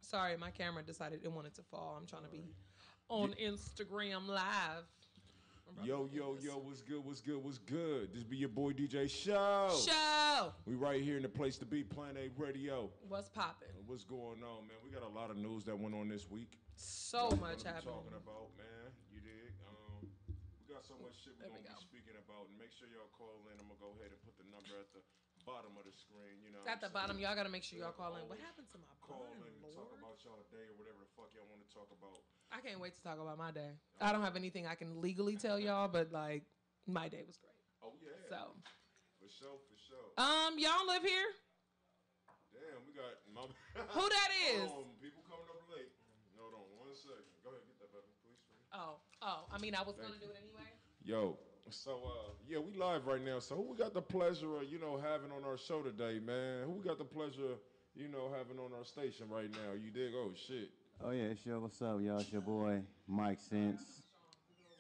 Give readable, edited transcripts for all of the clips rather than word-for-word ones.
Sorry, my camera decided it wanted to fall. I'm trying to be on Instagram Live. Yo, what's good? This be your boy DJ Show. We right here in the place to be, Planet A Radio. What's poppin'? What's going on, man? We got a lot of news that went on this week. So much happening. Talking about, man. You dig? We got so much shit we're going to be speaking about. And make sure y'all call in. I'm going to go ahead and put the number at the bottom of the screen. You know, at the bottom, y'all got to make sure y'all call in. What happened to my call bun, in and Lord? talk about y'all day or whatever the fuck y'all want to talk about. I can't wait to talk about my day. I don't have anything I can legally tell y'all, but like, my day was great. Oh, yeah. So. For sure. Y'all live here? Damn, we got... Who that is? People coming up late. Hold on 1 second. Go ahead, get that, baby, please. Oh, I mean, I was going to do it anyway. Yo, so, we live right now. So who we got the pleasure of, having on our show today, man? Who we got the pleasure, having on our station right now? You dig? Oh, shit. Oh, yeah, sure. What's up, y'all? It's your boy, Mike Sense,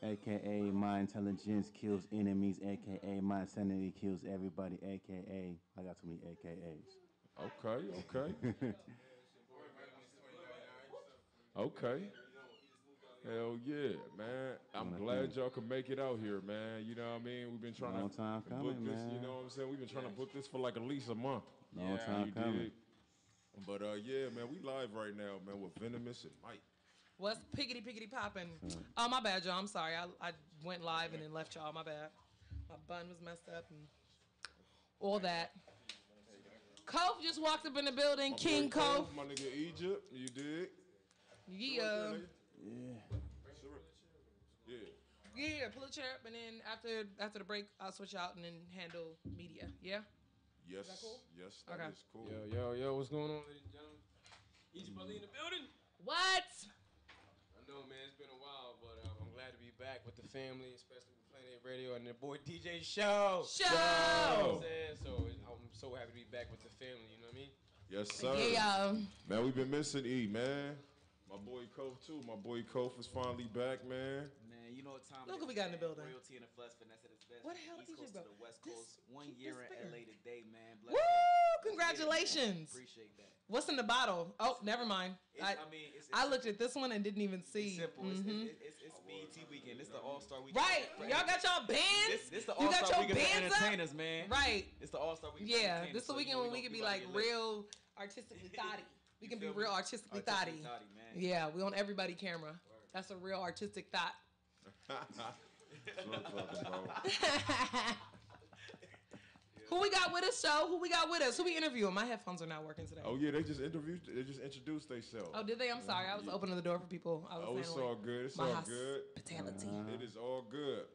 a.k.a. My Intelligence Kills Enemies, a.k.a. My Insanity Kills Everybody, a.k.a. I got too many a.k.a.s. Okay. Okay. Hell yeah, man. I'm glad y'all could make it out here, man. You know what I mean? We've been trying Long time coming, book this, man. you know what I'm saying? We've been trying to book this for like at least a month. Long time coming. But yeah, man, we live right now, man, with Venomous and Mike. What's piggity poppin'? Oh, my bad, y'all. I'm sorry. I went live and then left y'all. My bad. My bun was messed up and all that. Kof just walked up in the building. King Kof. My nigga Egypt, you dig? Yeah. Yeah, pull a chair up, and then after the break, I'll switch out and then handle media. Yeah? Yes. Is that cool? Yes, that is cool. Yo, what's going on, ladies and gentlemen? Egypt Ali in the building. What? I know, man, it's been a while, but I'm glad to be back with the family, especially with Planet A Radio and the boy DJ Show. Show! You know what I'm saying? So I'm so happy to be back with the family, you know what I mean? Yes, sir. Yeah. Man, we've been missing E, man. My boy Kof, too. My boy Kof is finally back, man. Man, you know what time Look it who is, we got in the man. building. Royalty in the flesh, finesse at its best. What the hell East did Coast you to do? the West Coast. 1 year in LA today, man. Bless Woo! up. Congratulations. Appreciate that. What's in the bottle? Oh, never mind. I looked at this one and didn't even see. It's simple. It's BET weekend. It's the All-Star weekend. Right. Y'all got y'all bands? This the All-Star weekend for entertainers, man. Right. It's the All-Star weekend Yeah, for this is the weekend when we can be like real artistically thotty. We can be real artistically thotty. Man. Yeah, we on everybody camera. Word. That's a real artistic thought. That's what I'm talking about. Who we got with us, show? Who we got with us? Who we interviewing? My headphones are not working today. Oh yeah, they just introduced themselves. Oh, did they? I'm sorry. I was opening the door for people. It's all good. It's all good. Hospitality. It is all good.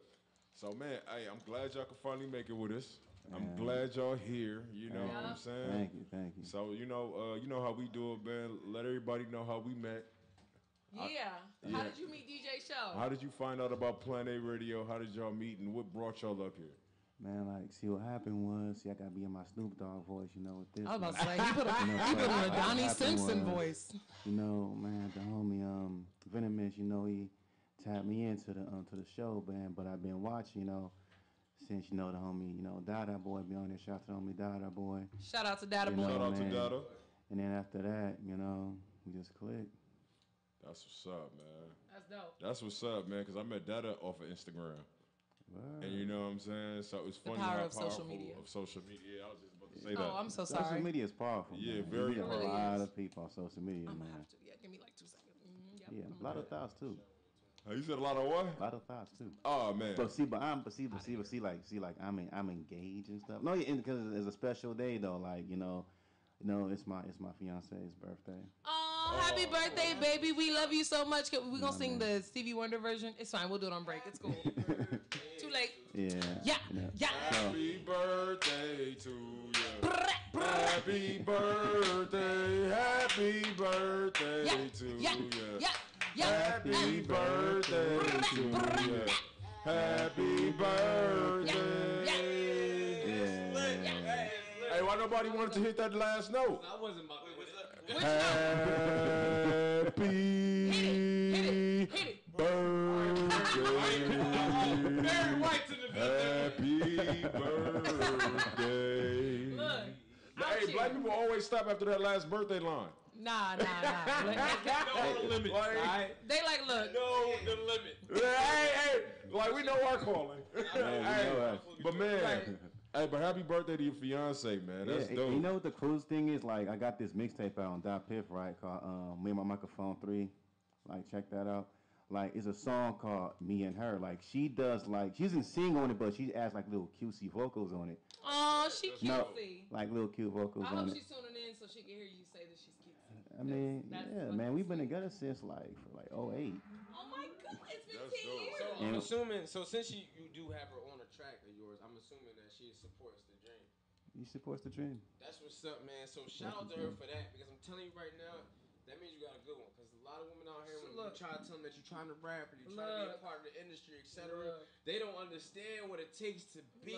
So man, hey, I'm glad y'all could finally make it with us. I'm glad y'all here. You know what I'm saying? Thank you. So you know how we do it, man. Let everybody know how we met. Yeah. How did you meet DJ Show? How did you find out about Planet A Radio? How did y'all meet, and what brought y'all up here? Man, like, see, what happened was, I got to be in my Snoop Dogg voice, with this. I was about to say, he put on a Donnie Simpson voice. Man, the homie, Venomous, he tapped me into the show, man, but I've been watching, since, the homie, Dada Boy be on there. Shout out to the homie Dada Boy. Shout out to Dada Boy. Shout out to Dada. And then after that, we just clicked. That's what's up, man. That's dope. That's what's up, man, because I met Dada off of Instagram. Word. And you know what I'm saying? So it's funny how how powerful social media. of social media. Yeah, I was just about to say that. Oh, I'm so sorry. Social media is powerful. Yeah, man. very powerful. Really A lot of people on social media, I'm man. gonna have to. Yeah, give me like 2 seconds. Yep. Yeah, a lot of thoughts too. You said a lot of what? A lot of thoughts too. Oh man. Like I'm engaged and stuff. No, because it's a special day though. Like it's my fiance's birthday. Oh, happy birthday, baby! We love you so much. We gonna sing the Stevie Wonder version. It's fine. We'll do it on break. It's cool. Too late. Yeah. Happy birthday to you. Happy birthday. Happy birthday to you. Happy birthday to you. Happy birthday. Hey, why nobody wanted to hit that last note? I wasn't about to. Happy Hit it. birthday. Barry White's in the building. Happy birthday. Look. Hey, Hey, black people always stop after that last birthday line. Nah. No limit. They like, look. No the limit. Hey, like we know our calling. But man, hey, but happy birthday to your fiance, man. That's dope. You know what the coolest thing is? Like, I got this mixtape out on Dot Piff, right? Called Me and My Microphone 3. Like, check that out. Like, it's a song called Me and Her. Like, she does, like, she doesn't sing on it, but she adds, like, little cutesy vocals on it. Oh, she cutesy. No, like, little cute vocals on it. I hope she's tuning in so she can hear you say that she's cutesy. I mean, man, we've been together since, like, for, like, 08. Oh, my God. It's been 10 years. So, I'm assuming, since you do have her on a track of yours, I'm assuming that she supports the dream. He supports the dream. That's what's up, man. So, shout out to her for that, because I'm telling you right now, that means you got a good one. Because a lot of women out here, when you try to tell them that you're trying to rap or you're trying to be a part of the industry, etc., they don't understand what it takes to be,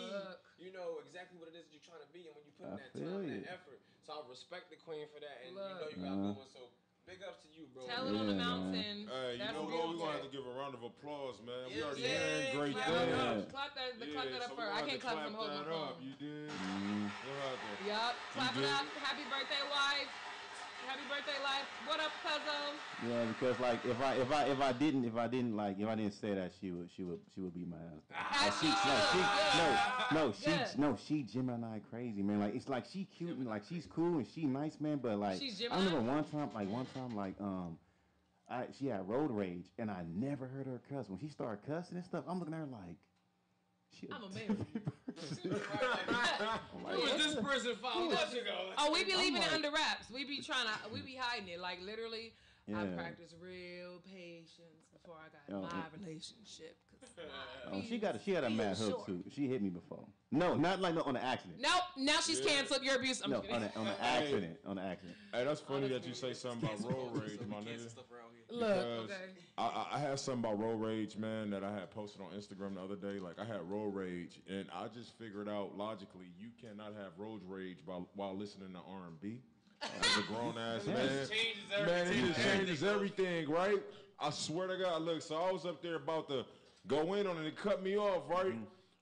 you know, exactly what it is that you're trying to be. And when you put in that time and that effort. So I respect the queen for that. And you know you got a good one. So big ups to you, bro. Tell it on the mountain. Hey, you know what? We're going to have to give a round of applause, man. We already had great things. Clap that up first. I can't clap some whole phone. You did? Yup. Clap it up. Happy birthday, wife. Happy birthday, life. What up, cuzzo? Yeah, because like if I didn't say that, she would beat my ass. She Gemini crazy, man. Like it's like she cute and like she's cool and she nice, man. But like I remember one time she had road rage and I never heard her cuss. When she started cussing and stuff, I'm looking at her like. I'm a man. Who is this person 5 months ago? Oh, we be leaving it under wraps. We be hiding it. Like literally, I practice real patience before I got my relationship. She had a mad hook too. She hit me before. No, not like on an accident. Nope. Now she's canceled. You're abuse. On an accident. On an accident. Hey, that's funny that you say something about road rage, my nigga. Look, I had something about road rage, man, that I had posted on Instagram the other day. Like I had road rage, and I just figured out logically you cannot have road rage while listening to R&B. As a grown ass man, it just changes everything, right? I swear to God. Look, so I was up there about to go in on it and cut me off, right?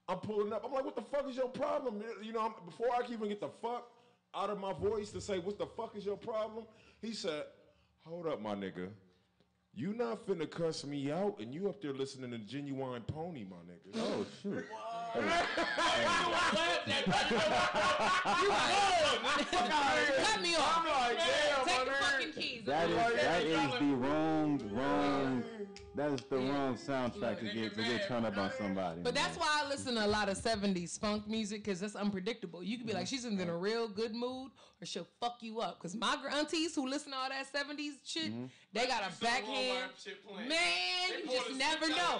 I'm pulling up. I'm like, what the fuck is your problem? You know, before I can even get the fuck out of my voice to say, what the fuck is your problem? He said, hold up, my nigga. You not finna cuss me out, and you up there listening to Genuine Pony, my nigga. Oh, shoot. Cut me off. I'm like, damn, Take the fucking keys. That is the wrong. That is the wrong soundtrack to get turned up on somebody. But that's why I listen to a lot of 70s funk music, because that's unpredictable. You could be like, she's in a real good mood, or she'll fuck you up. Because my aunties who listen to all that 70s shit, they got a backhand. Man, you just never know.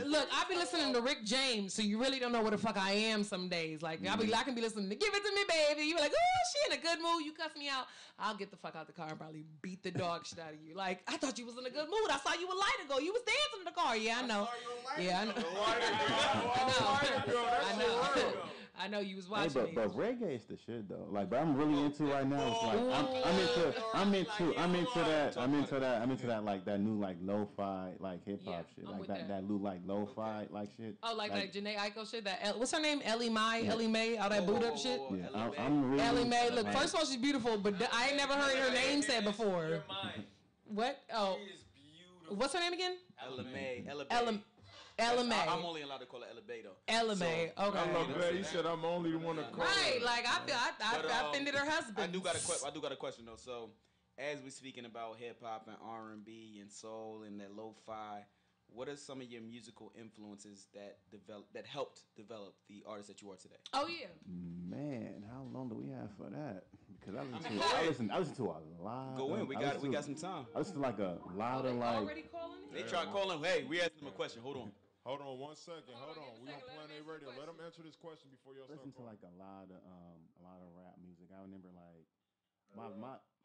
Look, I be listening to Rick James, so you really don't know what the fuck I am some days. Like, I can be listening to Give It To Me, Baby. You be like, oh, she in a good mood. You cuss me out. I'll get the fuck out the car and probably beat the dog shit out of you. Like, I thought you was in a good mood. I saw you a light ago. You was dancing in the car. Yeah, I know. I know you was watching me. But reggae is the shit though. Like, but I'm really into right now. It's like I'm into that like that new like lo-fi like hip hop shit. Like that new like lo-fi like shit. Oh, like Janae Aiko shit. That what's her name? Ellie Mae, all that boot up shit. Yeah, I'm really Ellie Mae. Look, first of all, she's beautiful, but I ain't never heard her name said before. What? Oh, what's her name again? Ella Mae. I'm only allowed to call her Ella Bay though. Ella Mae. Okay. Ella Bay. He said I'm only the one to call. Right. Like I offended her husband. I do got a question though. So, as we're speaking about hip hop and R&B and soul and that lo-fi, what are some of your musical influences that helped develop the artist that you are today? Oh yeah. Man, how long do we have for that? Because I listen to a lot. Go in. We got some time. I listen to like a lot of like. Already calling it? They try calling. Hey, we asked them a question. Hold on. Hold on 1 second. Hold on. We on Planet Radio. Let them answer this question before y'all start. Listen to like a lot of rap music. I remember like my.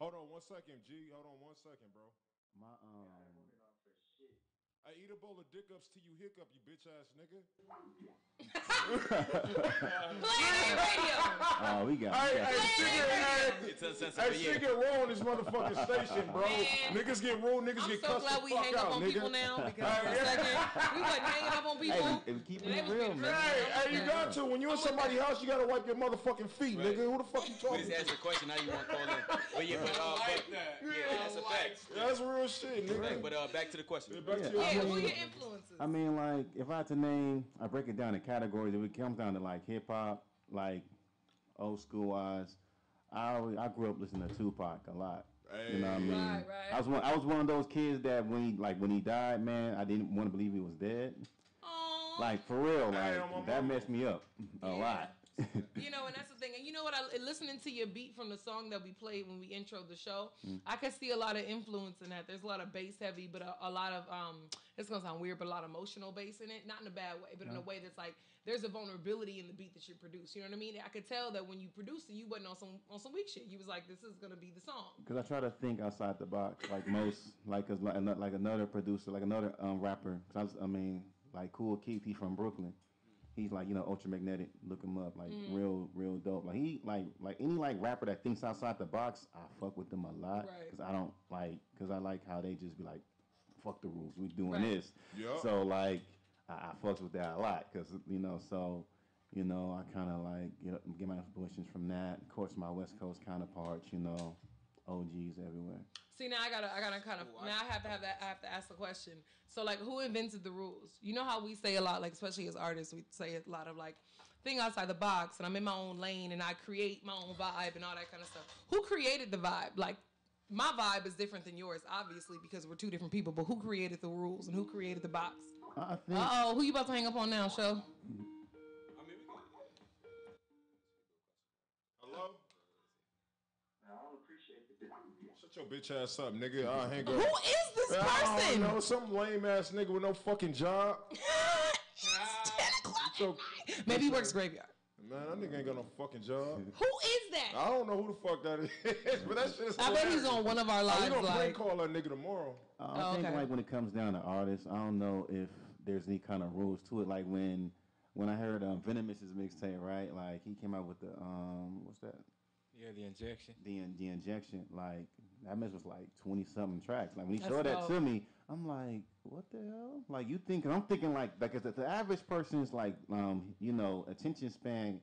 Hold on 1 second, G. Hold on 1 second, bro. I eat a bowl of dick ups till you hiccup, you bitch ass nigga. Play it on radio. Oh, we got. Hey, shit get wrong in this motherfucking station, bro. Man. Niggas get rude, niggas I'm get so cussed glad the we fuck hang out, up on nigga. people now because for a second we wasn't hanging up on people. Hey, keep it real, man. Hey, you got to. When you in somebody's house, you gotta wipe your motherfucking feet, Right. nigga. Who the fuck you We talking just to? asked a question. Now you want to call in? But yeah, that's a fact. That's real shit, nigga. But back to the question. Yeah, back to Yeah, your who your influences? I mean, like, if I had to name, I break it down in categories. If it comes down to like hip hop, like old school wise, I grew up listening to Tupac a lot. Hey. You know what I mean? Right. I was one of those kids that when he died, man, I didn't want to believe he was dead. Aww. Like for real, Hey, like that messed me up a lot. You know, and that's the thing. And you know what? Listening to your beat from the song that we played when we introed the show, I could see a lot of influence in that. There's a lot of bass heavy, but a lot of it's gonna sound weird, but a lot of emotional bass in it. Not in a bad way, but in a way that's like there's a vulnerability in the beat that you produce. You know what I mean? I could tell that when you produced it, you wasn't on some weak shit. You was like, this is gonna be the song. Because I try to think outside the box, like most, like another producer, like another rapper. I mean, like Cool Keith, he's from Brooklyn. He's like, ultramagnetic. Look him up, like real dope. Like he like any like rapper that thinks outside the box. I fuck with them a lot because I don't like I like how they just be like, fuck the rules. We doing this. Yep. So like I fucks with that a lot because so I kind of like get my inspirations from that. Of course, my West Coast counterparts. OGs everywhere. See, now I gotta kind of now I have to ask the question. So like, who invented the rules? You know how we say a lot, like especially as artists, we say a lot of like, think outside the box, and I'm in my own lane, and I create my own vibe and all that kind of stuff. Who created the vibe? Like, my vibe is different than yours, obviously, because we're two different people. But who created the rules and who created the box? I think. Who you about to hang up on now, Show? Hello? Shut your bitch ass up, nigga. I'll hang up. Who is this person? I don't know, some lame ass nigga with no fucking job. Maybe he works graveyard. Man, that nigga ain't got no fucking job. Who is that? I don't know who the fuck that is, but that shit is I bet he's on one of our lives. We gonna like, call that nigga tomorrow. I think like when it comes down to artists, I don't know if there's any kind of rules to it. Like when I heard Venomous's mixtape, right? Like he came out with the what's that? Yeah, the injection. The injection, like that mess was like 20-something tracks. Like when he That's showed that dope. to me, I'm like, what the hell? Like I'm thinking like the average person's like attention span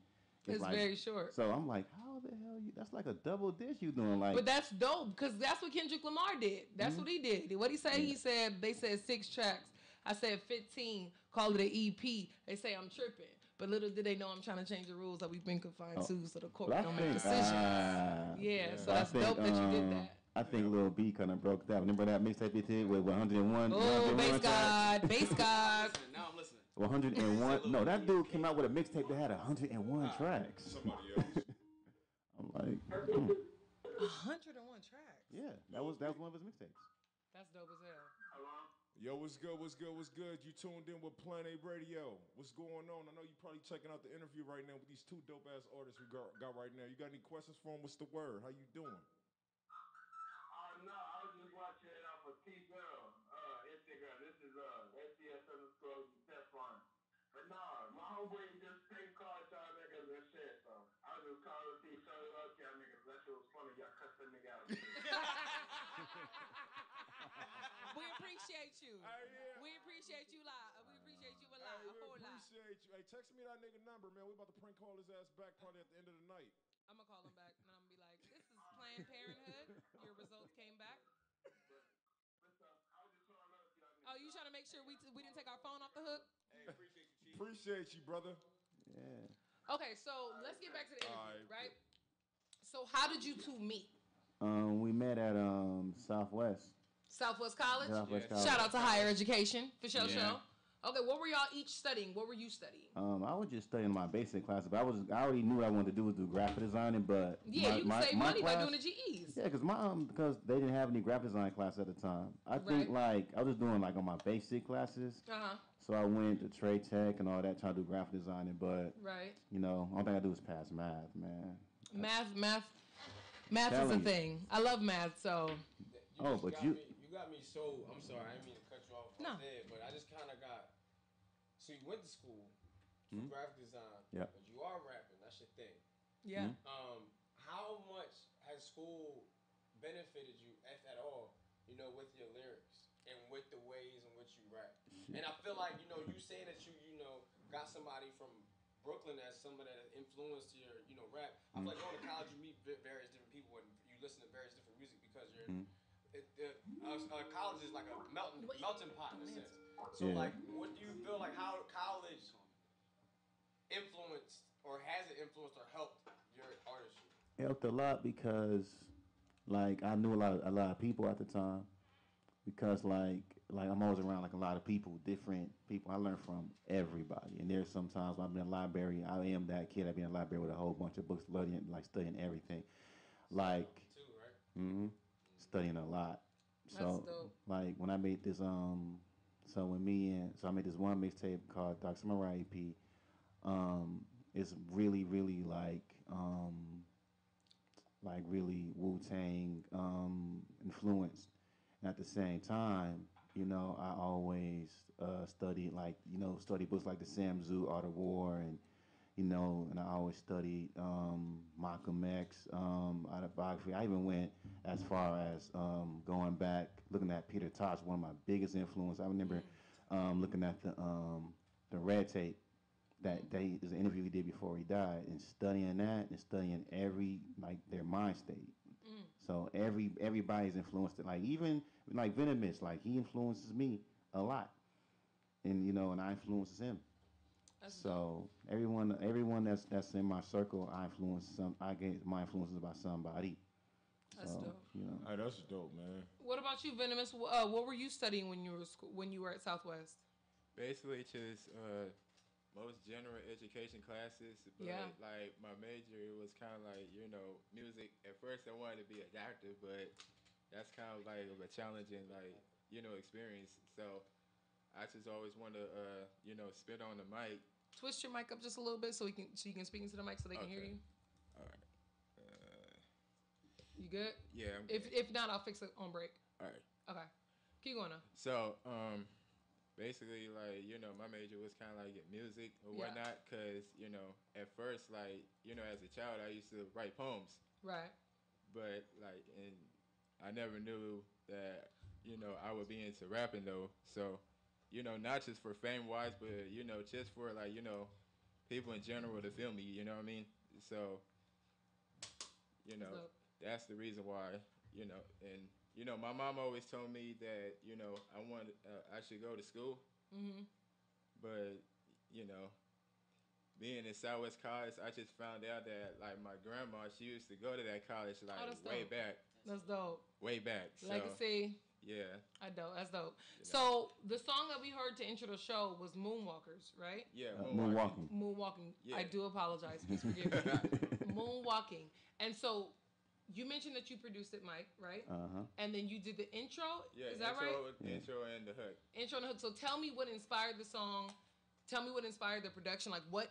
is it's like very short. So I'm like, how the hell that's like a double dish you doing like. But that's dope because that's what Kendrick Lamar did. That's what he did. What he say? He said they said 6 tracks. I said 15. Call it an EP. They say I'm tripping. But little did they know I'm trying to change the rules that we've been confined to, so the court don't make decisions. So that's dope that you did that. I think Lil B kind of broke that. Remember that mixtape he did with 101? Oh, bass god. Now I'm listening. 101. No, that dude came out with a mixtape that had 101 tracks. Somebody else. I'm like, 101 tracks. yeah, that was one of his mixtapes. That's dope as hell. Yo, what's good? You tuned in with Plan A Radio. What's going on? I know you're probably checking out the interview right now with these 2 dope-ass artists we got right now. You got any questions for them? What's the word? How you doing? No, I was just watching it off of T-Girl, Instagram. This is SDS_ Teflon. But nah, my homeboy just straight called y'all niggas and shit, so I was just calling to see show up y'all niggas. That shit was funny. Y'all cussed that nigga out. We appreciate you. Yeah. We appreciate you live. We appreciate you a lot. Hey, A whole lot. appreciate you. Hey, text me that nigga number, man. We about to prank call his ass back probably at the end of the night. I'm gonna call him back and I'm gonna be like, "This is Planned Parenthood. Your results came back." Oh, you trying to make sure we didn't take our phone off the hook? Hey, appreciate you, Chief. Appreciate you, brother. Yeah. Okay, so let's get back to the interview, right? So how did you 2 meet? We met at Southwest. Southwest College? Southwest College. Shout out to higher education for sure. Yeah. Okay, what were y'all each studying? What were you studying? I was just studying my basic classes, but I already knew what I wanted to do was do graphic designing, but Yeah, you can save money by class, doing the GEs. Yeah, because they didn't have any graphic design class at the time. I think like I was doing like on my basic classes. So I went to Trade Tech and all that, trying to do graphic designing, but all thing I do is pass math, man. Math is a thing. I love math, so. You got me so. I'm sorry, I didn't mean to cut you off. No. there, but I just kind of got. So you went to school for graphic design, Yeah. but you are rapping. That's your thing. Yeah. How much has school benefited you, if at all, with your lyrics and with the ways in which you rap? And I feel like, you saying that you got somebody from Brooklyn as somebody that influenced your, rap. I feel like going to college, you meet various different people and you listen to various different music because you're. College is like a melting pot in a sense. So like, what do you feel like how college influenced or has it influenced or helped your artistry? It helped a lot because, like, I knew a lot of people at the time. Because like I'm always around like a lot of people, different people. I learn from everybody, and there's sometimes I've been in a library. I am that kid. I've been in a library with a whole bunch of books, studying everything, like, Too, right? studying a lot. That's So dope. like when I made this I made this one mixtape called Dark Samurai EP. It's really like really Wu-Tang influenced. And at the same time, I always study books like the Sam Tzu Art of War, and I always studied Malcolm X autobiography. I even went as far as going back, looking at Peter Tosh, one of my biggest influence. I remember looking at the Red Tape that day is an interview he did before he died, and studying that and studying their mind state. So everybody's influenced it. Like even like Venomous, like he influences me a lot, and and I influences him. So everyone that's in my circle, I get my influences by somebody. That's So, dope. Hey, that's dope, man. What about you, Venomous? What were you studying when you were at Southwest? Basically, just most general education classes, but Yeah. like my major, it was kind of like music. At first, I wanted to be a doctor, but that's kind of like a challenging experience. So I just always want to spit on the mic. Twist your mic up just a little bit so you can speak into the mic so they can hear Okay. you. All right. You good? Yeah, I'm good. If not, I'll fix it on break. All right. Okay. Keep going now. So basically, like my major was kind of like music or Yeah. whatnot, cause at first, like as a child, I used to write poems. Right. But like, and I never knew that I would be into rapping though. So, not just for fame wise, but just for like people in general to feel me. You know what I mean? So, Dope. that's the reason why. And my mom always told me that I should go to school. But being in Southwest College, I just found out that like my grandma, she used to go to that college like that's way dope. back. That's dope. Way back. So, Legacy. yeah. That's dope. So the song that we heard to intro the show was Moonwalkers, right? Yeah. Moonwalking. Moonwalking. Yeah. I do apologize. Please forgive me. Moonwalking. And so you mentioned that you produced it, Mike, right? And then you did the intro. Yeah. Is that right? Intro and the hook. Intro and the hook. So tell me what inspired the song. Tell me what inspired the production. Like what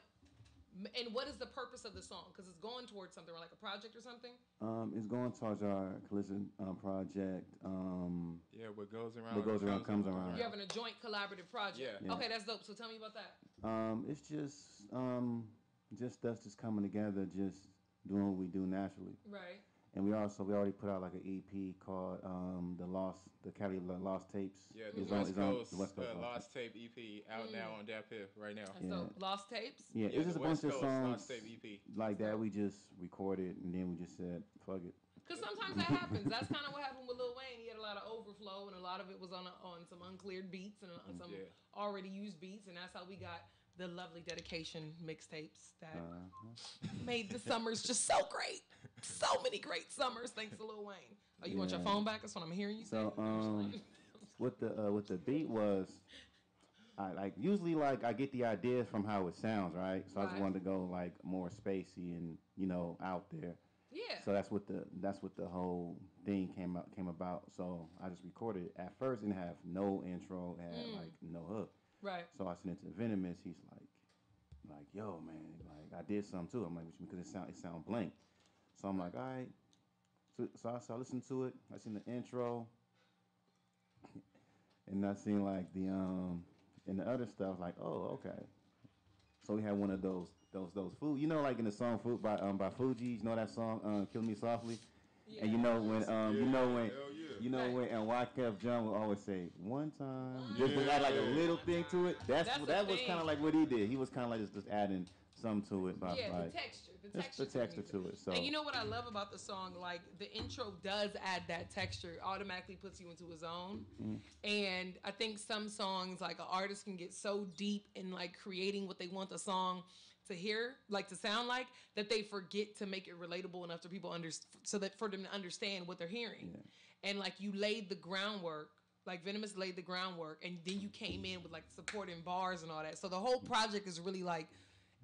is the purpose of the song? Because it's going towards something, or like a project or something. It's going towards our collision project. Yeah, what goes around comes around. You're having a joint collaborative project. Yeah. Okay, that's dope. So tell me about that. It's just us just coming together, just doing what we do naturally. Right. And we already put out like an EP called the Cali Lost Tapes. Yeah, It's the on West Coast Lost Tape EP out now on that pit right now. That's dope. Lost Tapes? Yeah, Yeah, it's just the a bunch West of Coast songs Lost Tape EP. like that. We just recorded and then we just said, fuck it. Because sometimes that happens. That's kind of what happened with Lil Wayne. He had a lot of overflow, and a lot of it was on some uncleared beats and some already used beats, and that's how we got the lovely dedication mixtapes that made the summers just so great. So many great summers thanks to Lil Wayne. Oh, you want your phone back? That's what I'm hearing you say. So with the beat was, I usually like I get the ideas from how it sounds, right? So I just wanted to go like more spacey and out there. Yeah. So that's what the whole thing came about. So I just recorded it. At first it didn't have no intro, it had like no hook. Right. So I sent it to Venomous. He's like, yo man, like I did something too. I'm like, because it sound blank. So I'm like, all right. So I listened to it. I seen the intro. And I seen like the and the other stuff like, oh, okay. So we had one of those food, you know, like in the song "Food" by Fuji, you know that song "Kill Me Softly," Yeah. and you know when hell yeah. when and Wyclef Jean would always say one time, just to add like a little thing to it. That was kind of like what he did. He was kind of like just adding some to it, by Yeah, like the texture. the texture to it. So and you know what I love about the song? Like the intro does add that texture. It automatically puts you into a zone. And I think some songs, like an artist can get so deep in like creating what they want the song to hear, like to sound like, that they forget to make it relatable enough to people so that for them to understand what they're hearing. Yeah. And like you laid the groundwork. Like Venomous laid the groundwork, and then you came in with like supporting bars and all that. So the whole project is really like,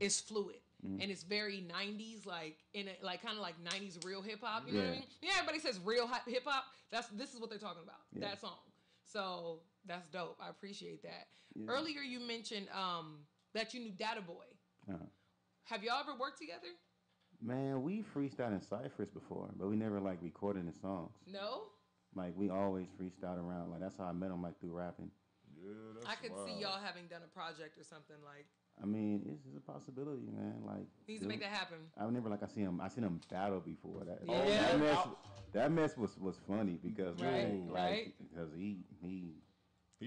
it's fluid. And it's very 90s, like in a, like kind of like 90s real hip hop. You know what I mean? Yeah, everybody says real hip hop. This is what they're talking about. Yeah. That song. So that's dope. I appreciate that. Yeah. Earlier you mentioned that you knew Data Boy. Uh-huh. Have y'all ever worked together? Man, we freestyled in ciphers before, but we never like recorded the songs. No. Like we always freestyled around. Like that's how I met him, like through rapping. Yeah, that's I could wild. see y'all having done a project or something like. I mean, it's a possibility, man. Like he needs to make that happen. I remember, like I seen him battle before that. Yeah. That mess was funny because because he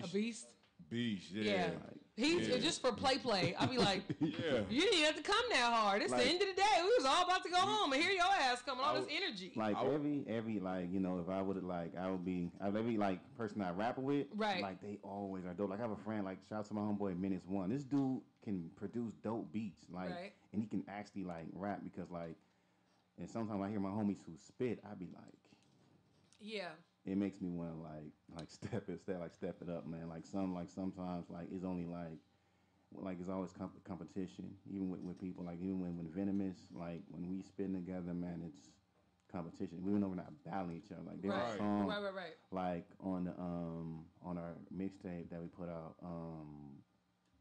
a beast. Beast, yeah. Yeah. He's just for play. I'll be like, you didn't have to come that hard. It's like, the end of the day. We was all about to go home, and here your ass coming, all this energy. Like every like, you know, if I would like, every like person I rap with, right? Like they always are dope. Like I have a friend, like shout out to my homeboy Minutes One. This dude can produce dope beats, like, and he can actually like rap because like, and sometimes I hear my homies who spit, I be like, yeah. It makes me want to like step it up, man. Like sometimes like it's only like it's always competition, even with people. Like even when Venomous, like when we spin together, man, it's competition. Even though we're not battling each other. Like there's a song, right. Like on our mixtape that we put out.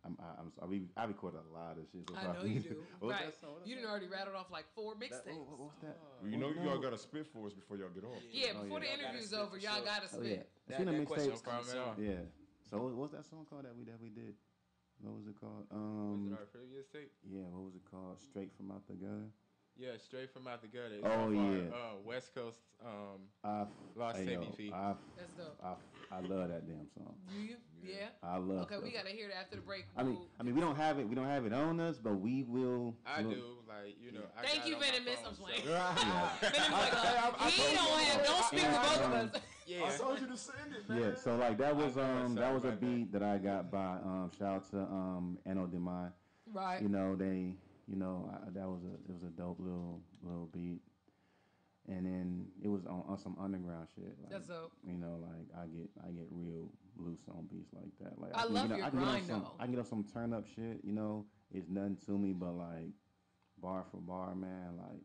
I'm sorry, I recorded a lot of shit. So I know you do. Right. You done already rattled off like 4 mixtapes. What's that? Well, you know y'all got to spit for us before y'all get off. Yeah, before the interview's over, y'all got to spit. That mixtape. Yeah. So what's that song called that we did? What was it called? Was it our previous tape? Yeah, what was it called? Straight from Out the Gutter? Yeah, Straight from Out the Gutter. It's our, West Coast Lost Saving Fee. That's dope. I love that damn song. You? Yeah. I love. Okay, we gotta hear that after the break. I mean, we don't have it on us, but we will. I do, like, you know. Thank you, Venomous. I'm playing. He don't speak for both of us. Yeah. I told you to send it, man. Yeah, so like that was a beat that I got by shout out to Anno Demai. Right. You know, that was a dope little beat. And then it was on some underground shit. Like, that's dope. You know, like I get real loose on beats like that. Like I love your grind though. I can get on some turn up shit. You know, it's nothing to me, but like bar for bar, man. Like,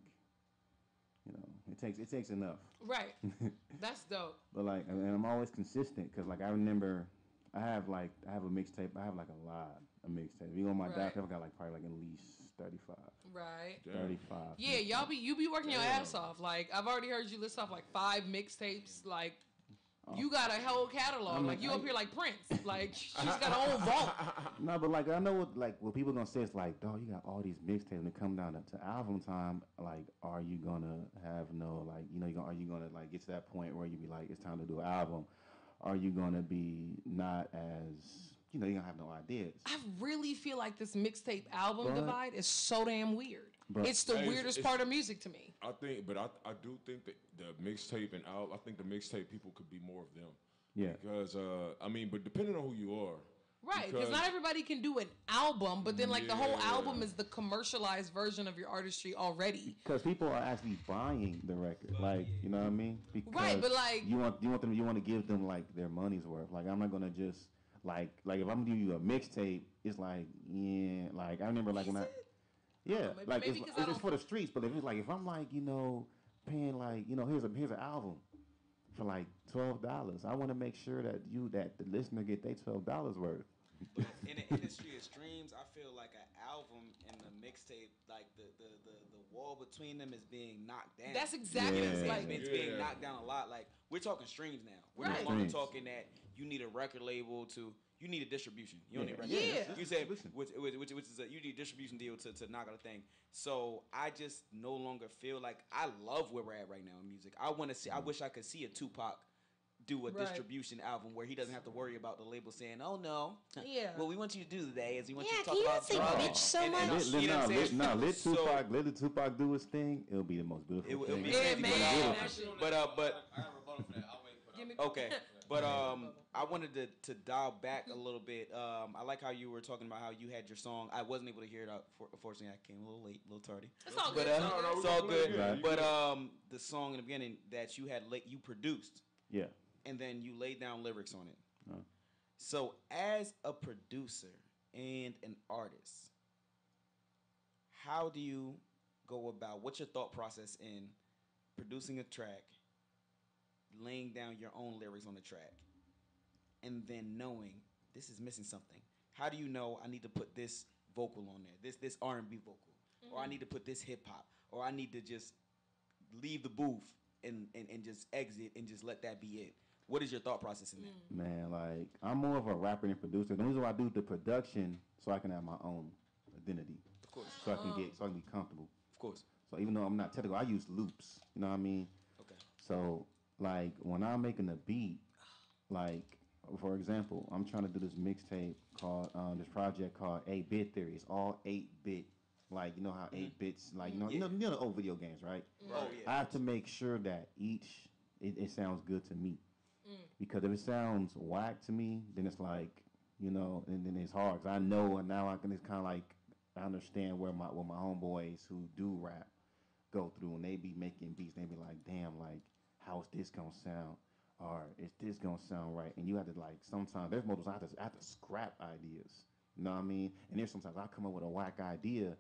you know, it takes enough. Right. That's dope. But like, and I'm always consistent because like I remember I have a mixtape. I have like a lot of mixtapes. You go on my doc, I've got like probably like at least 35. Right. 35. Yeah, you be working your ass off. Like I've already heard you list off like 5 mixtapes. Like you got a whole catalog. Like you up here like Prince. Like she's got a whole vault. No, but like I know what people gonna say is like, dog, you got all these mixtapes and it come down to album time. Like, are you gonna have like, you know, are you gonna like get to that point where you be like, it's time to do an album? Are you gonna be not as, you know, you're gonna have no ideas? I really feel like this mixtape album divide is so damn weird. It's the weirdest part of music to me. I think, but I do think that the mixtape and album, I think the mixtape people could be more of them. Yeah. Because, I mean, but depending on who you are. Right, because not everybody can do an album, but then like the whole album is the commercialized version of your artistry already. Because people are actually buying the record, like, you know what I mean? Because right, but like you want to give them like their money's worth. Like I'm not gonna just like if I'm giving you a mixtape, it's like like I remember like maybe it's for the streets. But if I'm like, you know, paying like, you know, here's an album for like $12, I want to make sure that the listener get their $12 worth. But in the industry of streams, I feel like an album and a mixtape, like the wall between them is being knocked down. That's exactly it's being knocked down a lot. Like we're talking streams now. We're no longer talking that you need a record label to. You need a distribution. You don't need a record. Yeah. You said which is you need a distribution deal to knock out a thing. So I just no longer feel like I love where we're at right now in music. I want to see. I wish I could see a Tupac do a distribution album where he doesn't have to worry about the label saying, "Oh no, what we want you to do today is we want you to talk about drugs." Bitch so much. Let Tupac do his thing. It'll be the most beautiful thing. Man. But I got a rebuttal for that. I'll wait. Okay. But I wanted to dial back a little bit. I like how you were talking about how you had your song. I wasn't able to hear it out. Unfortunately, I came a little late, a little tardy. It's all good. It's all good. Right. But the song in the beginning that you had you produced. Yeah. And then you laid down lyrics on it. So as a producer and an artist, how do you go about? What's your thought process in producing a track? Laying down your own lyrics on the track, and then knowing this is missing something. How do you know I need to put this vocal on there, this R&B vocal, or I need to put this hip hop, or I need to just leave the booth and just exit and just let that be it? What is your thought process in that? Man, like I'm more of a rapper than producer. The reason why I do the production so I can have my own identity. Of course. So I can be comfortable. Of course. So even though I'm not technical, I use loops. You know what I mean? Okay. So like when I'm making a beat, like for example, I'm trying to do this mixtape called this project called 8-Bit Theory. It's all 8-bit. Like you know how 8 bits, like you know the old video games, right? Oh, yeah. I have to make sure that it sounds good to me, because if it sounds whack to me, then it's like and then it's hard. Cause I know, and now I can. It's kind of like I understand what my homeboys who do rap go through, and they be making beats. They be like, damn, like. How's this gonna sound? Or is this gonna sound right? And you have to like sometimes there's moments I have to scrap ideas. You know what I mean? And there's sometimes I come up with a whack idea,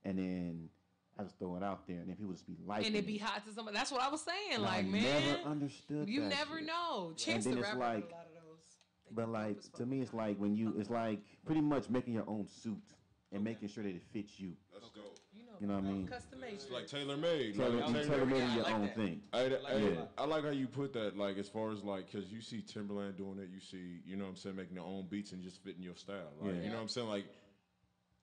and then I just throw it out there, and then people just be liking and it be hot to somebody. That's what I was saying. And like, I man, never understood. You that never shit. know. Chance and the then it's Rapper like, had a lot of those. but like to me, it's like it's like pretty much making your own suit and making sure that it fits you. That's dope. You know what I mean? Custom made. It's like tailor-made. Tailor-made your own thing. I like how you put that, like, as far as, like, because you see Timberland doing it, you see, you know what I'm saying, making their own beats and just fitting your style. Like, you know what I'm saying?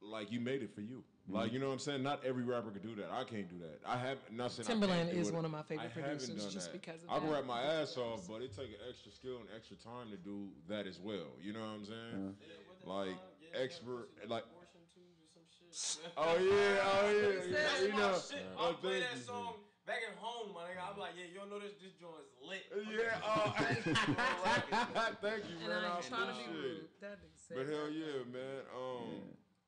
Like you made it for you. Like, you know what I'm saying? Not every rapper could do that. I can't do that. I have, not saying Timberland I can't do is it. one of my favorite producers done just that. because of I can that. rap my ass off, but it takes extra skill and extra time to do that as well. You know what I'm saying? Like, expert, like, oh yeah. You know, I'll play that song back at home, my nigga. I'm like, yeah, you don't know this joint is lit. Thank you, man. I trying to be appreciate rude. it. That nigga said But hell that. yeah, man.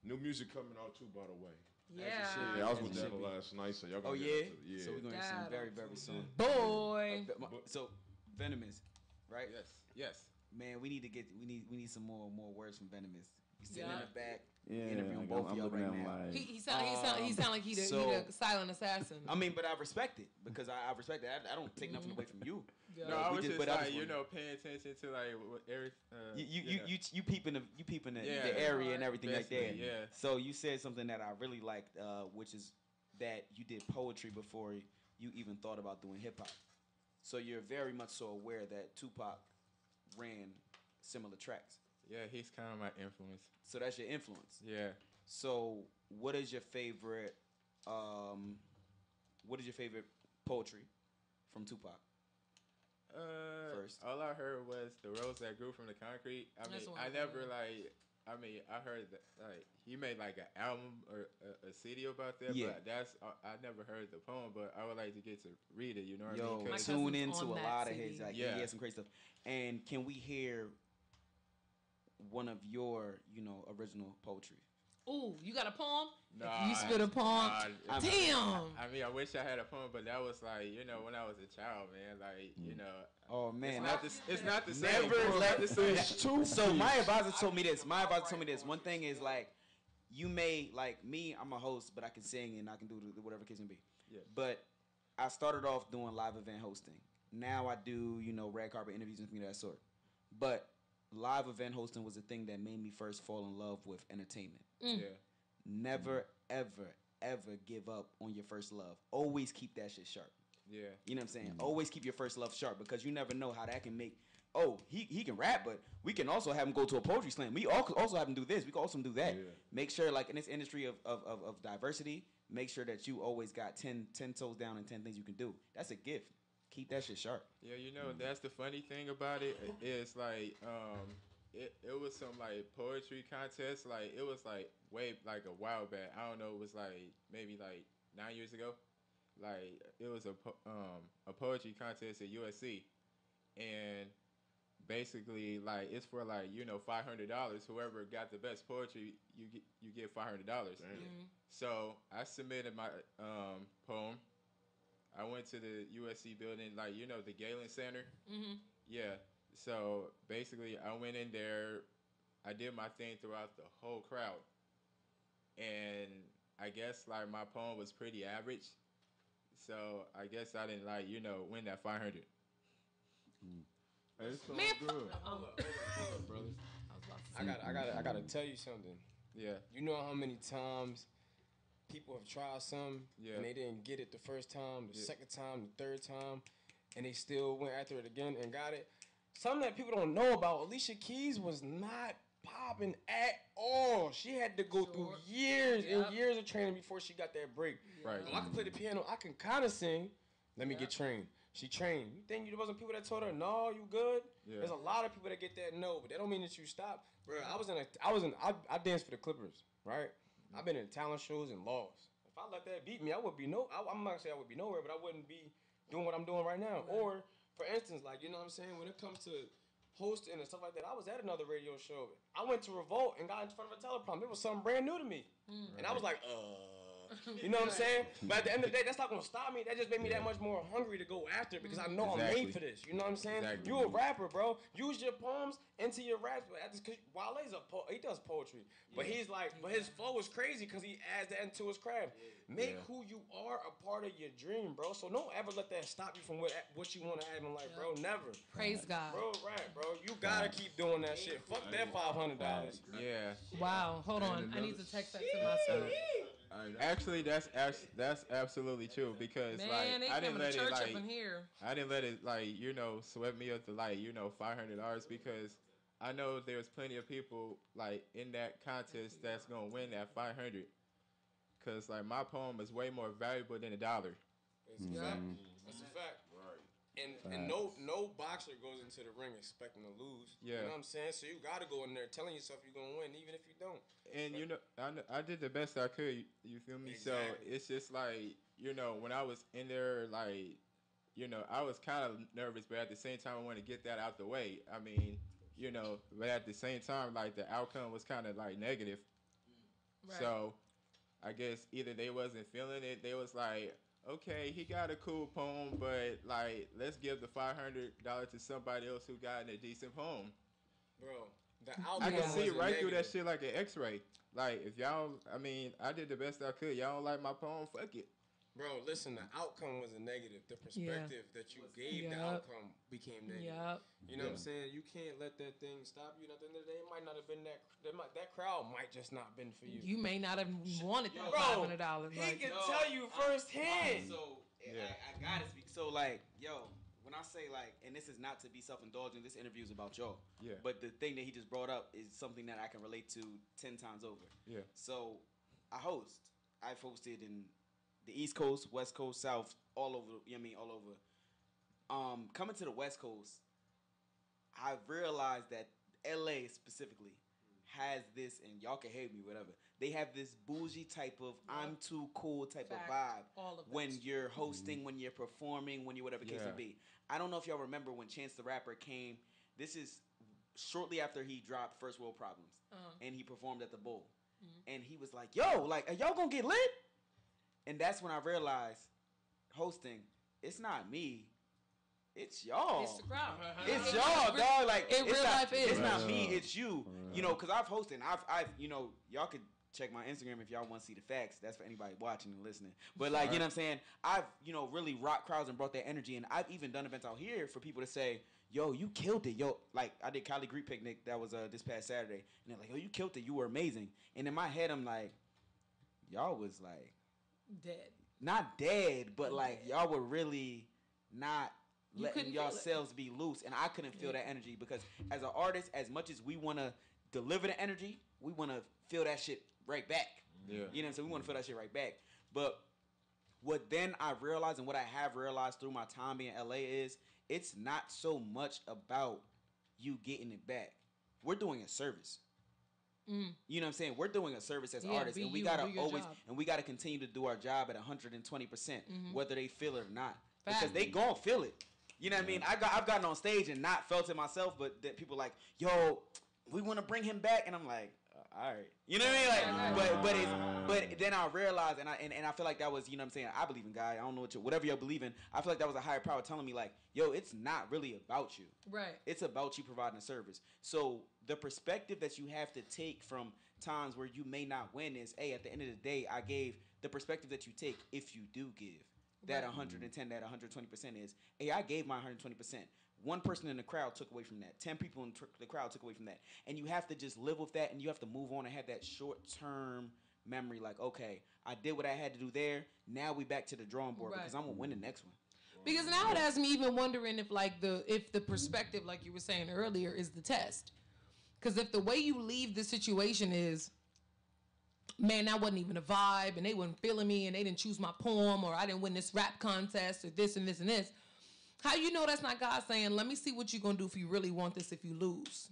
New music coming out too, by the way. Yeah. Yeah, I was with Nella last night, so y'all gonna get into it. Yeah. So we're gonna get some very, very soon. Boy. So Venomous, right? Yes. Man, we need some more words from Venomous. He's sitting in the back, Yeah, interviewing like, both I'm of y'all looking right at him now. like- He sound like he the silent assassin. I mean, but I respect it because I respect it. I don't take nothing away from you. Yeah. No, I was just but I like, just paying attention to like what every. You peeping the area and everything like that. Basically, yeah. So you said something that I really liked, which is that you did poetry before you even thought about doing hip hop. So you're very much so aware that Tupac ran similar tracks. Yeah, he's kind of my influence. So that's your influence. Yeah. So what is your favorite poetry from Tupac? First. All I heard was the rose that grew from the concrete. I mean, That's the one I I never heard. I heard that like he made like an album or a CD about that. Yeah. But that's I never heard the poem, but I would like to get to read it. You know what I Yo, mean? 'Cause- tune cousin's into on a that lot of CD. his. Like, Yeah. he has some crazy stuff. And can we hear one of your, original poetry? Ooh, you got a poem? Nah, If you spit a poem, damn. I mean, I wish I had a poem, but that was like, when I was a child, man. Like, Oh man, it's not the same. never It's let not the same. So my advisor told me this. One thing is like, you may like me. I'm a host, but I can sing and I can do whatever case may be. Yeah. But I started off doing live event hosting. Now I do red carpet interviews and things of that sort. But live event hosting was the thing that made me first fall in love with entertainment. Yeah. Never, ever, ever give up on your first love. Always keep that shit sharp. Yeah. You know what I'm saying? Always keep your first love sharp because you never know how that can make. Oh, he can rap, but we can also have him go to a poetry slam. We also have him do this. We can also do that. Yeah. Make sure, like in this industry of diversity, make sure that you always got 10 toes down and 10 things you can do. That's a gift. Keep that shit sharp. Yeah, you know, that's the funny thing about it is like it was some like poetry contest. Like it was like way like a while back. I don't know. It was like maybe like 9 years ago. Like it was a poetry contest at USC, and basically like it's for like $500. Whoever got the best poetry, you get $500. So I submitted my poem. I went to the USC building, like the Galen Center. Yeah. So basically, I went in there. I did my thing throughout the whole crowd, and I guess like my poem was pretty average. So I guess I didn't win that 500. Hey, it's all Man, good. Hold up, brothers. I gotta tell you something. Yeah. You know how many times people have tried something and they didn't get it the first time, the second time, the third time, and they still went after it again and got it. Something that people don't know about, Alicia Keys was not popping at all. She had to go through years and years of training before she got that break. Right. Oh, I can play the piano. I can kind of sing. Let me get trained. She trained. You think there wasn't people that told her, no, you good? Yeah. There's a lot of people that get that no, but that don't mean that you stop. Bro, I danced for the Clippers, right? I've been in talent shows and lost. If I let that beat me, I'm not gonna say I would be nowhere, but I wouldn't be doing what I'm doing right now. Right. Or, for instance, like, you know what I'm saying? When it comes to hosting and stuff like that, I was at another radio show. I went to Revolt and got in front of a teleprompter. It was something brand new to me. And I was like, you know what I'm saying? But at the end of the day, that's not gonna stop me. That just made me that much more hungry to go after it because I know I'm made for this. You know what I'm saying? Exactly. You a rapper, bro. Use your poems into your raps. Because Wale's he does poetry, but he's like, but his flow is crazy because he adds that into his craft. Make who you are a part of your dream, bro. So don't ever let that stop you from what you want to have in life, bro. Never. Praise God, bro. Right, bro. You gotta keep doing that shit. Fuck that $500. Yeah. Wow. Hold on. I need to text that to myself. Actually, that's absolutely true because I didn't let it I didn't let it sweat me up to $500 because I know there's plenty of people like in that contest that's gonna win that 500 because like my poem is way more valuable than $1. That's a fact. That's a fact. And no boxer goes into the ring expecting to lose. Yeah. You know what I'm saying? So you got to go in there telling yourself you're going to win even if you don't. And I did the best I could, you feel me? Exactly. So it's just like, when I was in there, like, I was kind of nervous, but at the same time I wanted to get that out the way. I mean, but at the same time, like the outcome was kind of like negative. Right. So I guess either they wasn't feeling it, they was like, okay, he got a cool poem, but like, let's give the $500 to somebody else who got a decent poem. Bro, the outcome I can see right negative. through that shit like an X-ray. Like, if y'all, I did the best I could. Y'all don't like my poem, fuck it. Bro, listen, the outcome was a negative. The perspective that you gave the outcome became negative. You know what I'm saying? You can't let that thing stop you. At the end of the day, it might not have been that crowd might just not been for you. You may not have wanted that $500. He can tell you firsthand. So, I gotta speak. So, like, yo, when I say, like, and this is not to be self-indulgent, this interview is about y'all. Yeah. But the thing that he just brought up is something that I can relate to 10 times over. Yeah. So, I've hosted in the East Coast, West Coast, South, all over, all over. Coming to the West Coast, I've realized that LA specifically has this, and y'all can hate me, whatever. They have this bougie type of I'm too cool type of vibe when you're hosting, when you're performing, when you whatever case may be. I don't know if y'all remember when Chance the Rapper came. This is shortly after he dropped First World Problems, and he performed at the Bowl. And he was like, yo, like, are y'all gonna get lit? And that's when I realized hosting, it's not me. It's y'all. It's the crowd. It's y'all, dog. Like, it's not me, Yeah. it's you. Because I've hosted. I've y'all could check my Instagram if y'all want to see the facts. That's for anybody watching and listening. But, like, you know what I'm saying? I've, really rocked crowds and brought that energy. And I've even done events out here for people to say, yo, you killed it. Yo, like, I did Cali Greek Picnic. That was this past Saturday. And they're like, yo, you killed it. You were amazing. And in my head, I'm like, y'all was, like, dead. not dead, but like y'all were really not letting yourselves be loose, and I couldn't feel that energy because as an artist, as much as we want to deliver the energy, we want to feel that shit right back. Yeah. You know what I'm saying? We want to feel that shit right back. But what then I realized, and what I have realized through my time being in LA is, it's not so much about you getting it back. We're doing a service. You know what I'm saying? We're doing a service as artists, and we gotta always, and we gotta continue to do our job at 120%, whether they feel it or not, because they gon' feel it. You know what I mean? I've gotten on stage and not felt it myself, but that people like, yo, we want to bring him back, and I'm like, all right, you know what I mean? Like, but then I realized, and I feel like that was, you know what I'm saying? I believe in God. I don't know whatever you believe in. I feel like that was a higher power telling me like, yo, it's not really about you. Right. It's about you providing a service. So the perspective that you have to take from times where you may not win is, hey, at the end of the day, I gave the perspective that you take if you do give. That 110, that 120% is, hey, I gave my 120%. One person in the crowd took away from that. 10 people in the crowd took away from that. And you have to just live with that, and you have to move on and have that short-term memory like, okay, I did what I had to do there. Now we back to the drawing board because I'm going to win the next one. Because now it has me even wondering if the perspective, like you were saying earlier, is the test. Because if the way you leave the situation is, man, that wasn't even a vibe, and they weren't feeling me, and they didn't choose my poem, or I didn't win this rap contest, or this and this and this. How you know that's not God saying, let me see what you're going to do if you really want this if you lose?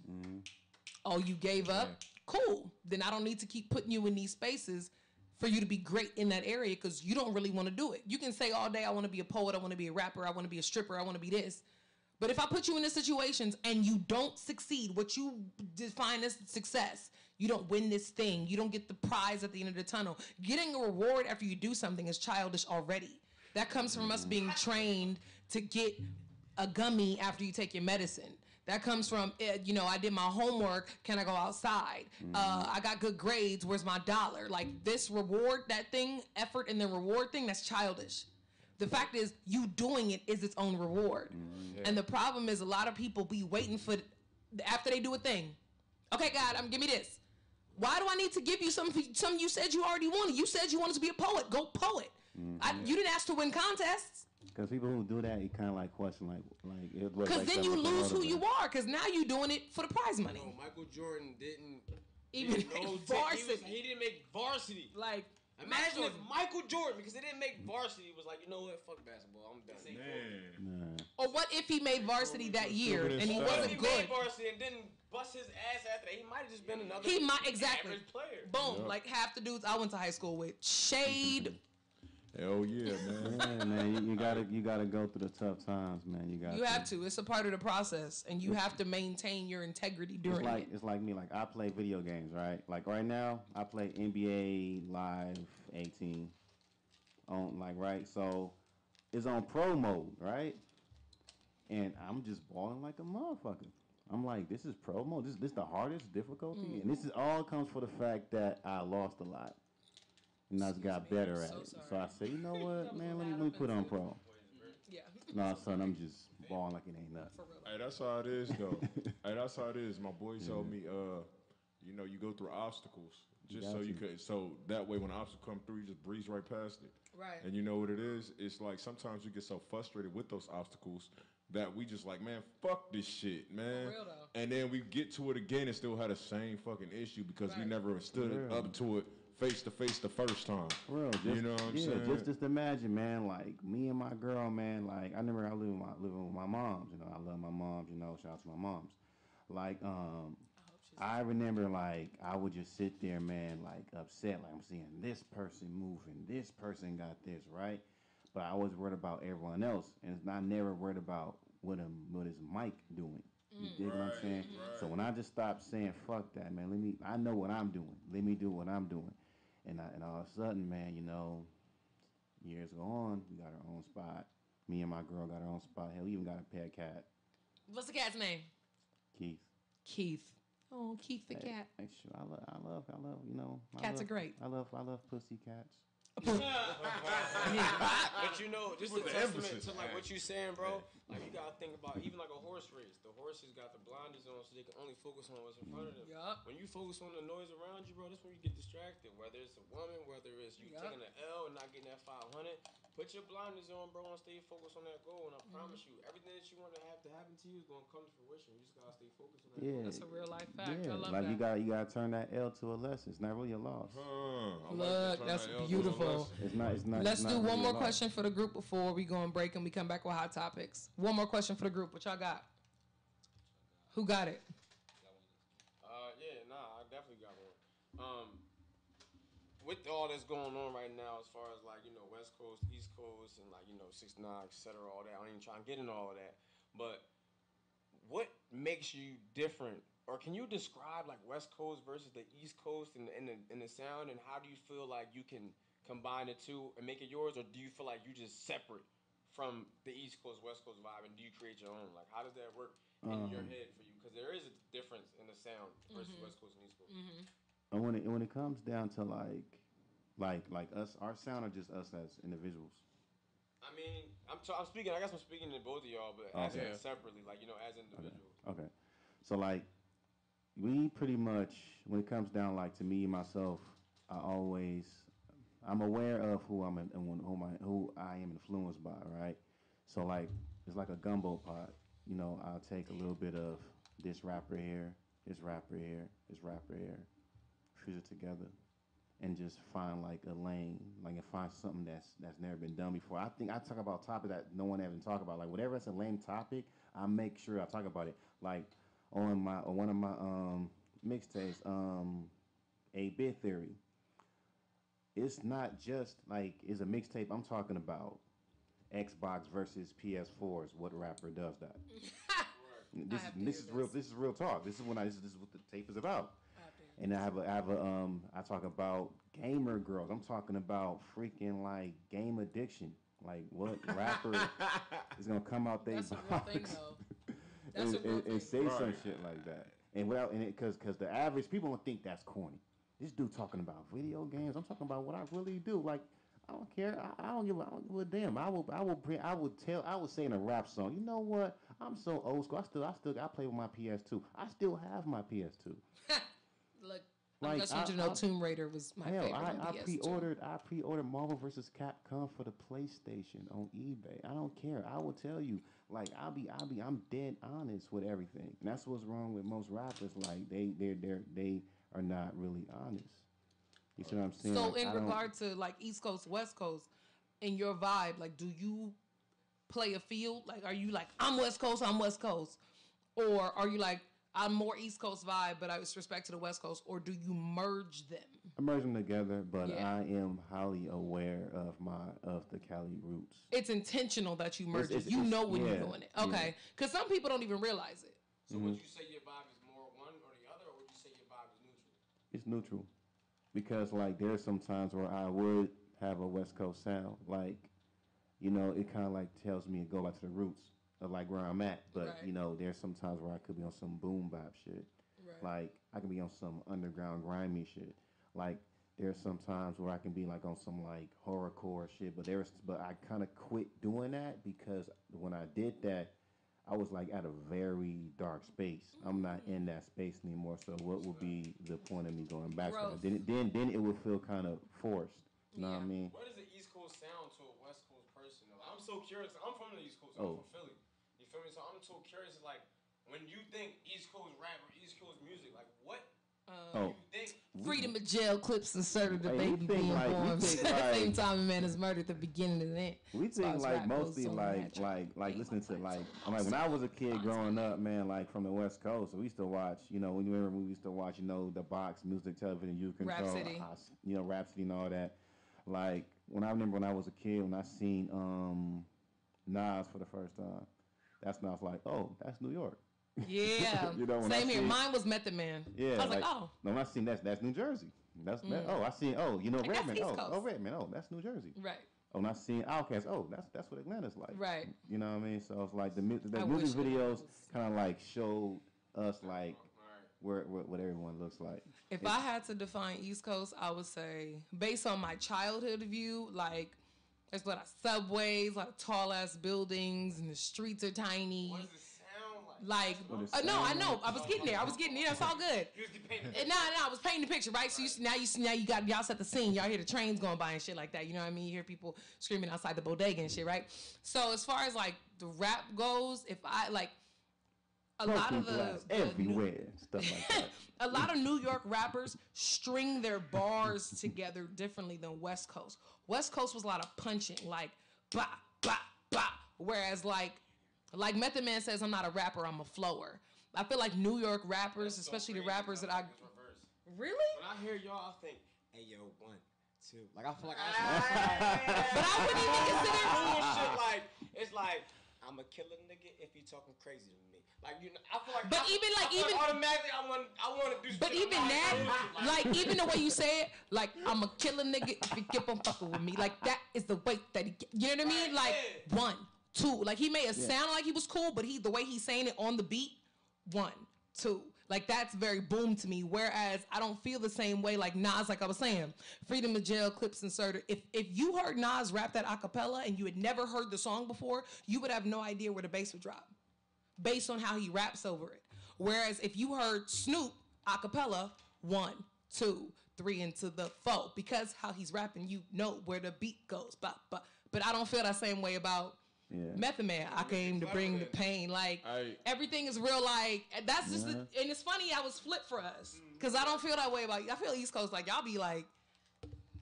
Oh, you gave up? Cool. Then I don't need to keep putting you in these spaces for you to be great in that area because you don't really want to do it. You can say all day, I want to be a poet, I want to be a rapper, I want to be a stripper, I want to be this. But if I put you in these situations and you don't succeed, what you define as success, you don't win this thing, you don't get the prize at the end of the tunnel. Getting a reward after you do something is childish already. That comes from us being trained to get a gummy after you take your medicine. That comes from, I did my homework, can I go outside? I got good grades, where's my dollar? Like this reward, that thing, effort and the reward thing, that's childish. The fact is, you doing it is its own reward. And the problem is a lot of people be waiting for, after they do a thing, okay, God, give me this. Why do I need to give you something you said you already wanted? You said you wanted to be a poet, go poet. You didn't ask to win contests. Because people who do that, you kind of like question, because then you lose who you are. Because now you're doing it for the prize money. No, Michael Jordan didn't even make varsity. He didn't make varsity. Like, imagine if Michael Jordan, because he didn't make varsity, was like, you know what, fuck basketball, I'm done. Man. Or what if he made varsity that year and he wasn't good? He made varsity and didn't bust his ass after that. He might have just been another average player. Boom. Like half the dudes I went to high school with. Shade. Hell yeah, man. Yeah, man. You gotta go through the tough times, man. You have to. It's a part of the process, and you have to maintain your integrity during it. It's like me. Like I play video games, right? Like right now, I play NBA Live 18 on right. So it's on pro mode, right? And I'm just balling like a motherfucker. I'm like, this is pro mode. This the hardest difficulty, and this is all comes for the fact that I lost a lot. And I just got better at it. So I said, you know what, man, let me put on pro. Yeah. No, son, I'm just balling like it ain't nothing. Hey, that's how it is, though. Hey, that's how it is. My boy told me, you go through obstacles just so you could, so that way when an obstacle come through, you just breeze right past it. Right. And you know what it is? It's like sometimes you get so frustrated with those obstacles that we just like, man, fuck this shit, man. For real, though. And then we get to it again and still had the same fucking issue because we never stood up to it face to face the first time. Real, you know what I'm saying? Just imagine, man, like me and my girl, man, like I live with my moms, I love my moms, shout out to my moms. Like, I remember like I would just sit there, man, like upset, like I'm seeing this person moving, this person got this, right? But I was worried about everyone else, and I never worried about what is Mike doing. You dig what I'm saying? Right. So when I just stopped saying fuck that, man, I know what I'm doing. Let me do what I'm doing. And all of a sudden, man, years go on, we got our own spot. Me and my girl got our own spot. Hell, we even got a pet cat. What's the cat's name? Keith. Oh, Keith the cat. Sure. I love, Cats are great. I love pussy cats. But you know, just a With the testament emphasis. to like what you saying, bro. Like you gotta think about even like a horse race. The horses got the blinders on, so they can only focus on what's in front of them. Yup. When you focus on the noise around you, bro, that's when you get distracted. Whether it's a woman, whether it's you taking an L and not getting that 500, put your blinders on, bro, and stay focused on that goal. And I promise you, everything that you want to have to happen to you is gonna come to fruition. You just gotta stay focused on that. Yeah, That's a real life fact. yeah. I love Like that. you gotta turn that L to a lesson. It's not really a loss. Look, that's beautiful. It's not. Let's it's do not one really more a loss. question for the group before we go on break and we come back with hot topics. One more question for the group. What y'all got? Who got it? I definitely got one. With all that's going on right now, as far as like West Coast, East Coast, and like 6ix9ine, etc., all that. I ain't trying to get into all of that, but what makes you different, or can you describe like West Coast versus the East Coast and the sound, and how do you feel like you can combine the two and make it yours, or do you feel like you just separate from the East Coast, West Coast vibe, and do you create your own? Like, how does that work in your head for you? Because there is a difference in the sound versus West Coast and East Coast. And when it comes down to like us, our sound, or just us as individuals. I mean, I'm speaking. I guess I'm speaking to both of y'all, but asking separately, like as individuals. Okay. So like, we pretty much, when it comes down like to me myself, I'm aware of who who I am influenced by, right? So like, it's like a gumbo pot. I'll take a little bit of this rapper here, this rapper here, this rapper here, fuse it together, and just find like a lane, like and find something that's never been done before. I think I talk about topics that no one ever talk about. Like whatever it's a lame topic, I make sure I talk about it. Like on one of my mixtapes, 8-Bit Theory. It's not just like it's a mixtape. I'm talking about Xbox versus PS4s. What rapper does that? This is real. This is real talk. This is what the tape is about. And I talk about gamer girls. I'm talking about freaking like game addiction. Like what rapper is gonna come out there That's a real thing, though. That's a real thing. And say some shit like that. And because the average people don't think that's corny. This dude talking about video games. I'm talking about what I really do. Like I don't care. I don't give a damn. I would say in a rap song. You know what? I'm so old school. I play with my PS2. I still have my PS2. Look, Like, I just want you to know Tomb Raider was my favorite on I PS2. pre-ordered Marvel vs. Capcom for the PlayStation on eBay. I don't care. I will tell you, like I'm dead honest with everything. And that's what's wrong with most rappers. Like they are not really honest. You see what I'm saying? So like, in regard to like East Coast, West Coast, in your vibe, like do you play a field? Like are you like I'm West Coast, or are you like I'm more East Coast vibe, but I with respect to the West Coast, or do you merge them? I merge them together, but I am highly aware of the Cali roots. It's intentional that you merge it. You know when you're doing it. Okay. Because some people don't even realize it. So would you say your vibe is more one or the other, or would you say your vibe is neutral? It's neutral. Because, like, there's some times where I would have a West Coast sound. Like, it kind of, like, tells me to go back to the roots of, like, where I'm at. But, there's some times where I could be on some boom bap shit. Right. Like, I can be on some underground grimy shit. Like, there's some times where I can be, like, on some, like, horrorcore shit. But I kind of quit doing that because when I did that, I was like at a very dark space. I'm not in that space anymore. So what would be the point of me going back to that? Then it would feel kind of forced. You know what I mean? What does the East Coast sound to a West Coast person? I'm so curious. I'm from the East Coast. I'm from Philly. You feel me? So I'm so curious. Like when you think East Coast rap or East Coast music, like what you think? Freedom of Jail clips inserted the baby being born. At the same time, a man is murdered at the beginning of the end. We think like mostly like listening to like when I was a kid growing up, man, like from the West Coast, so we used to watch, when you remember we used to watch, the box music, television, you control, Rhapsody, Rhapsody and all that. Like when I was a kid, when I seen Nas for the first time, that's when I was like, oh, that's New York. Yeah, same here. Mine was Method Man. Yeah, I was like, oh. No, when I seen that's New Jersey. That's I seen Redmond. Redmond. Oh, that's New Jersey. Right. Oh, and I seen Outkast. Oh, that's what Atlanta's like. Right. You know what I mean? So it's like the music videos kind of like showed us like what everyone looks like. If I had to define East Coast, I would say, based on my childhood view, like, there's a lot of subways, a lot of tall ass buildings, and the streets are tiny. What does it sound like? No, I know. I was getting there. It's all good. No, I was painting the picture, right? So now you got y'all set the scene. Y'all hear the trains going by and shit like that. You know what I mean? You hear people screaming outside the bodega and shit, right? So as far as like the rap goes, if I like a lot of the everywhere stuff like that. A lot of New York rappers string their bars together differently than West Coast. West Coast was a lot of punching, like bah bah bah. Whereas like Method Man says, I'm not a rapper, I'm a flower. I feel like New York rappers, especially the rappers that I really. When I hear y'all, I think, hey yo, 1, 2. Like I feel like but I wouldn't even consider bullshit. Like it's like I'm a killer nigga if you talking crazy to me. Like you know, I feel like. But even automatically, I want to do. But even that, like even the way you say it, like I'm a killer nigga if you keep on fucking with me. Like that is the weight that he. You know what I mean? Like 1, 2. Like he made it sound like he was cool, but the way he's saying it on the beat, 1, 2. Like that's very boom to me. Whereas I don't feel the same way like Nas. Like I was saying, Freedom of Jail clips inserted. If you heard Nas rap that acapella and you had never heard the song before, you would have no idea where the bass would drop, based on how he raps over it. Whereas if you heard Snoop acapella, 1, 2, 3 into the 4, because how he's rapping, you know where the beat goes. But I don't feel that same way about Method Man. I came to bring the pain. Like everything is real. Like that's just and it's funny. I was flipped for us because I don't feel that way about. I feel East Coast like y'all be like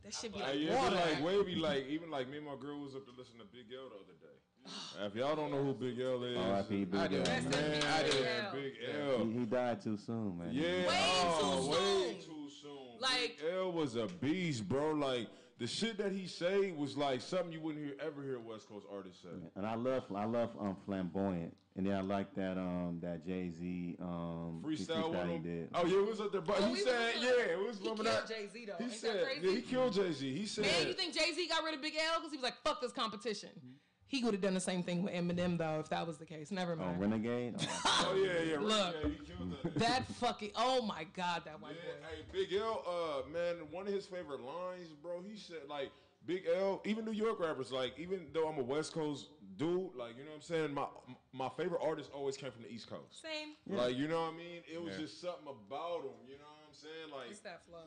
that should be like water. Like way be like even like me and my girl was up to listen to Big L the other day. If y'all don't know who Big L is, R.I.P. Big L. Man, Big L. He died too soon, man. Yeah, way too soon. Like Big L was a beast, bro. Like the shit that he say was like something you wouldn't ever hear West Coast artists say. And I love Flamboyant, and then I like that Jay-Z freestyle he did. Oh yeah, it was up there, but he said it was he killed Jay-Z though. He said he killed Jay-Z. He said, man, you think Jay-Z got rid of Big L because he was like, fuck this competition? He would have done the same thing with Eminem though if that was the case. Never mind. Renegade. Oh yeah. Look, he killed that fucking. Oh my God, that white boy. Hey, Big L, man, one of his favorite lines, bro. He said like Big L, even New York rappers, like even though I'm a West Coast dude, like you know what I'm saying, my favorite artists always came from the East Coast. Same. Like you know what I mean? It was just something about them, you know. Saying like it's that flow.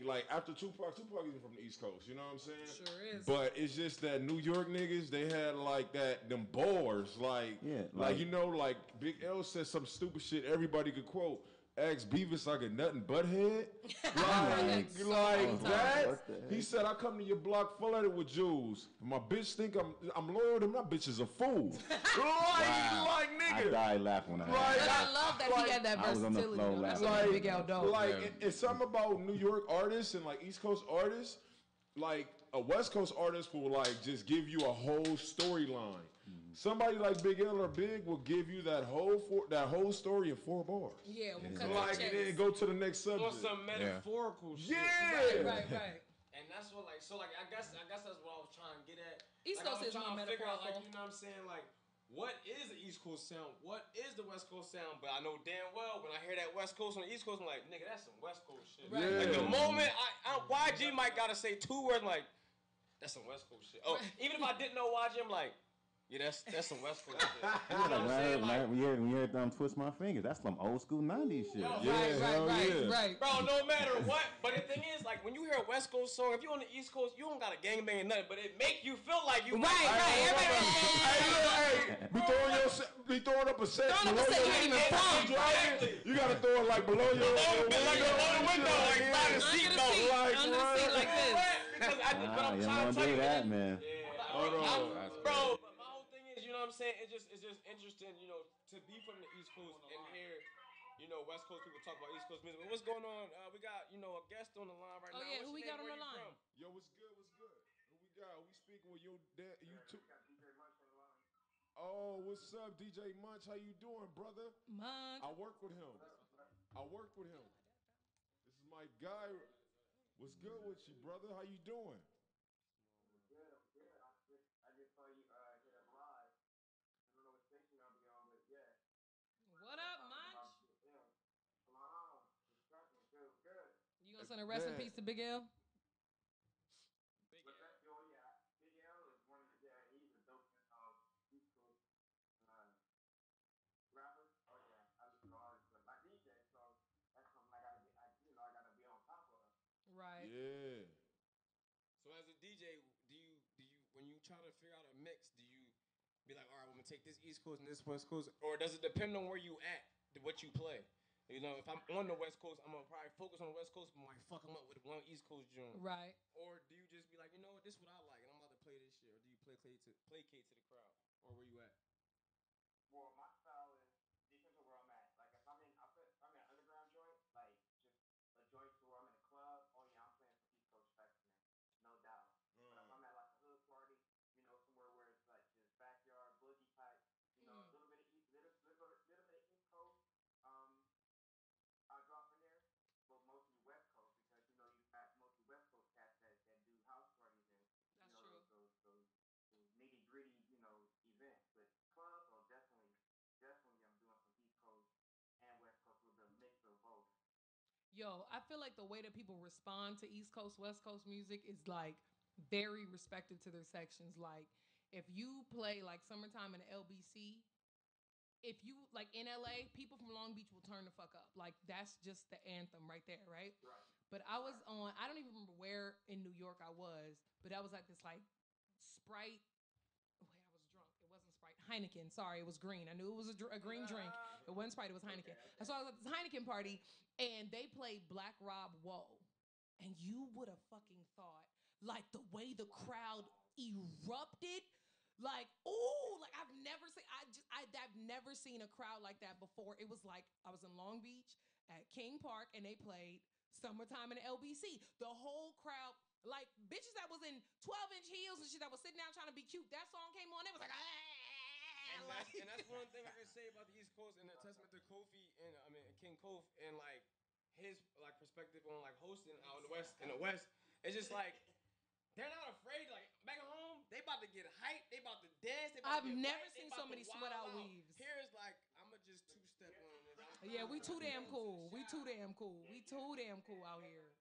Like after Tupac even from the East Coast, you know what I'm saying? Sure is. But it's just that New York niggas, they had like them bars, like you know, like Big L said some stupid shit everybody could quote. Ask Beavis, I got nothing but head. like that. He said, I come to your block flooded with Jews. My bitch think I'm loyal to my bitch is a fool. like nigga. I died laughing when I heard but I love that he had that versatility. That's like Big L dope. Like it's something about New York artists and like East Coast artists. Like a West Coast artist will like just give you a whole storyline. Somebody like Big L or Big will give you that whole story in 4 bars. Yeah, we'll cut like and then go to the next subject. Or some metaphorical shit. Yeah. Right. And that's what like I guess that's what I was trying to get at. East Coast is more metaphorical. Like you know what I'm saying, like what is the East Coast sound? What is the West Coast sound? But I know damn well when I hear that West Coast on the East Coast, I'm like, nigga, that's some West Coast shit. Right. Like the moment YG might gotta say 2 words, like that's some West Coast shit. Oh, even if I didn't know YG, I'm like. Yeah, that's some West Coast shit. You know what I'm saying? Like, when you heard them twist my fingers, that's some old school 90s shit. Right. Bro, no matter what. But the thing is, like, when you hear a West Coast song, if you're on the East Coast, you don't got a gangbang or nothing, but it make you feel like you. Right. Be throwing up a set. Throwing up a set, you ain't even from. You gotta throw it like below your window, like by the seat, under the seat like this. Because but I'm trying to tell you that, man. Bro, but my whole thing is, you know what I'm saying? It's just interesting, you know, to be from the East Coast and hear, you know, West Coast people talk about East Coast music. But what's going on? We got, you know, a guest on the line right now. Oh yeah, who we got on the line? Yo, what's good? Who we got? We speaking with your dad, you too. Oh, what's up, DJ Munch? How you doing, brother? Munch. I work with him. This is my guy. What's good with you, brother? How you doing? What up, Munch? and a rest in peace to Big L. Right. Yeah. So as a DJ, do you when you try to figure out a mix, do you be like, all right, I'm gonna take this East Coast and this West Coast, or does it depend on where you at, what you play? You know, if I'm on the West Coast, I'm gonna probably focus on the West Coast, but I might fuck them up with one East Coast joint. Right. Or do you just be like, you know what, this is what I like, and I'm about to play this shit, or do you placate to the crowd, or where you at? Well, my style is depends on where I'm at. Like if I'm in an underground joint, like just a joint where I'm in a club. Oh yeah, I'm playing some East Coast specimen, no doubt. But if I'm at like a hood party, you know, somewhere where it's like just backyard boogie type, you know, a little bit of East Coast, I drop in there, but mostly West Coast because you know you got mostly West Coast cats that do house parties and you know those nitty gritty you know events. But clubs are definitely I'm doing some East Coast and West Coast with a mix of both. Yo, I feel like the way that people respond to East Coast, West Coast music is like very respective to their sections. Like if you play like Summertime in the LBC, if you like in LA, people from Long Beach will turn the fuck up. Like that's just the anthem right there, right? Right. But I was on, I don't even remember where in New York I was, but I was at this like Sprite. Wait, I was drunk. It wasn't Sprite. Heineken. Sorry, it was green. I knew it was a green drink. It wasn't Sprite. It was Heineken. And so I was at this Heineken party, and they played Black Rob Whoa, and you would have fucking thought like the way the crowd erupted. Like, ooh, like I've never seen a crowd like that before. It was like I was in Long Beach at King Park and they played Summertime in the LBC. The whole crowd, like bitches that was in 12-inch heels and shit that was sitting down trying to be cute. That song came on, it was like, and that's one thing I can say about the East Coast and a testament to Kofi and King Kof and like his like perspective on like hosting out in the West. It's just like they're not afraid. Like back at home, they about to get hyped. They about to dance. I've never seen so many sweat out weaves. Here is like I'ma just two-step on this. Yeah, we too damn cool. We too damn cool. We too damn cool out here.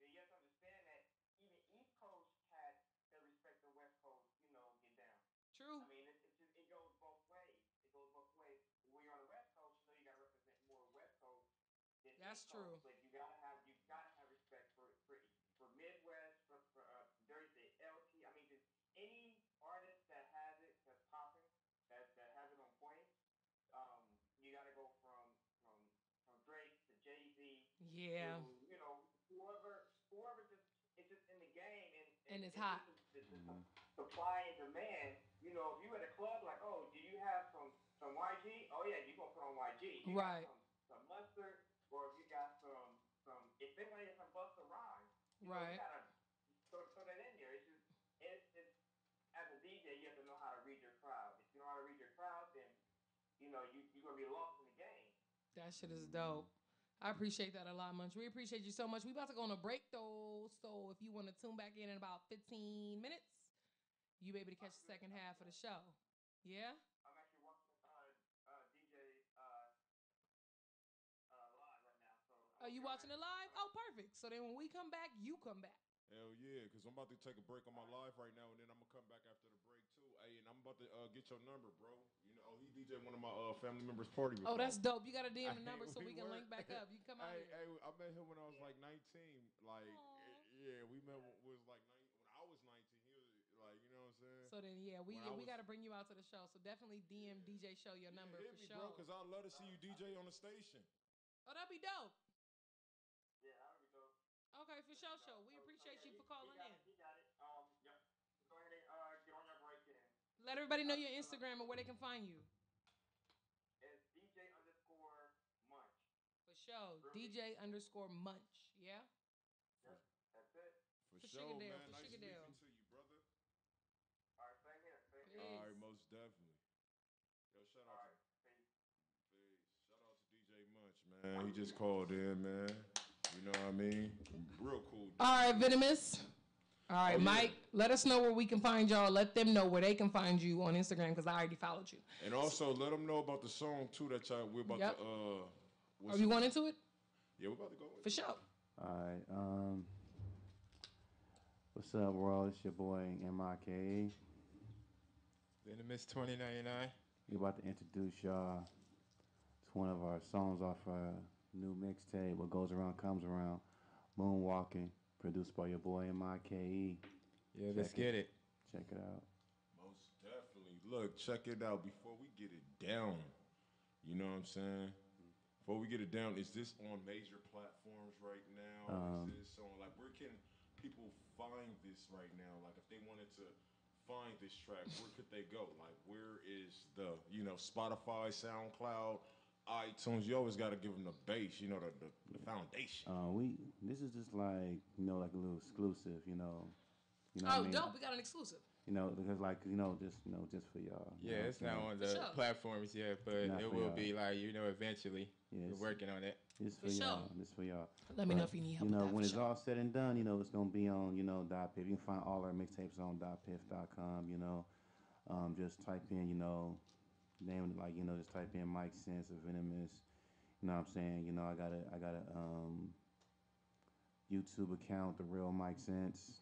You have to understand that even East Coast cats that respect the West Coast, you know, get down. True. I mean, it goes both ways. It goes both ways. When you're on the West Coast, you know you gotta represent more West Coast than That's East true. Coast, but you gotta have respect for Midwest, for Thursday, LT. I mean, just any artist that has it, that's popping, that has it on point. You gotta go from Drake to Jay-Z. Yeah. To, you know, whoever just it's just in the game and it's hot. The supply and demand. You know, if you at a club like, oh, do you have some YG? Oh yeah, you gonna put on YG. You right. got some mustard, or if you got some if they want to get some Busta Rhymes, you know, you gotta throw that in there. It's as a DJ, you have to know how to read your crowd. If you know how to read your crowd, then you know you're gonna be lost in the game. That shit is dope. I appreciate that a lot, Munch. We appreciate you so much. We about to go on a break though, so if you want to tune back in about 15 minutes, you be able to catch the second half of the show. Yeah. I'm actually watching DJ live right now. So. Are you watching it live? Oh, perfect. So then when we come back, you come back. Hell yeah, because I'm about to take a break on my live right now, and then I'm going to come back after the break, too. Hey, and I'm about to get your number, bro. You know, he DJ one of my family members' party. Oh, that's dope. You got to DM the number so we can link back up. You can come out here. Hey, I met him when I was like 19. Like, yeah, we met was like when I was 19. He was like, you know what I'm saying? So then, yeah, we got to bring you out to the show. So definitely DM DJ Show your number hit for me, sure. Bro, because I'd love to see you DJ on the station. Oh, that'd be dope. Yeah, that would be dope. Okay, for sure, show. We appreciate you for calling in. You got it. Yep. Go ahead and get on your break then. Let everybody know your Instagram and where they can find you. It's DJ_Munch. For sure. DJ_Munch. Yeah? Yep. That's it. For sure, man. For nice speaking to you, brother. All right, same here. All right, most definitely. Yo, shout out to Shout out to DJ Munch, man. He just called in, man. You know what I mean? Real cool. Dude. All right, Venomous. All right, Mike, let us know where we can find y'all. Let them know where they can find you on Instagram because I already followed you. And also let them know about the song, too, that we're about to... Are we going into it? Yeah, we're about to go into For sure. All right. What's up, world? It's your boy MIK. Venomous 2099. We about to introduce y'all to one of our songs off our new mixtape. What goes around comes around. Moonwalking, produced by your boy MIKE. Yeah, let's get it. Check it out. Most definitely. Look, check it out before we get it down. You know what I'm saying? Before we get it down, is this on major platforms right now? Is this on, like, where can people find this right now? Like, if they wanted to find this track, where could they go? Like, where is the, Spotify, SoundCloud, iTunes? You always got to give them the base, the foundation. This is just like, like a little exclusive, what I mean? Dope. We got an exclusive. Because just for y'all. Yeah, it's not on the platforms yet, but it will be like, eventually. We're working on it. It's for y'all. It's for y'all. Let me know if you need help. When it's all said and done, it's gonna be on, .piff. You can find all our mixtapes on .piff.com. Just type in, name it, like, just type in Mike Sense or Venomous. You know what I'm saying? I got a YouTube account, The Real Mike Sense.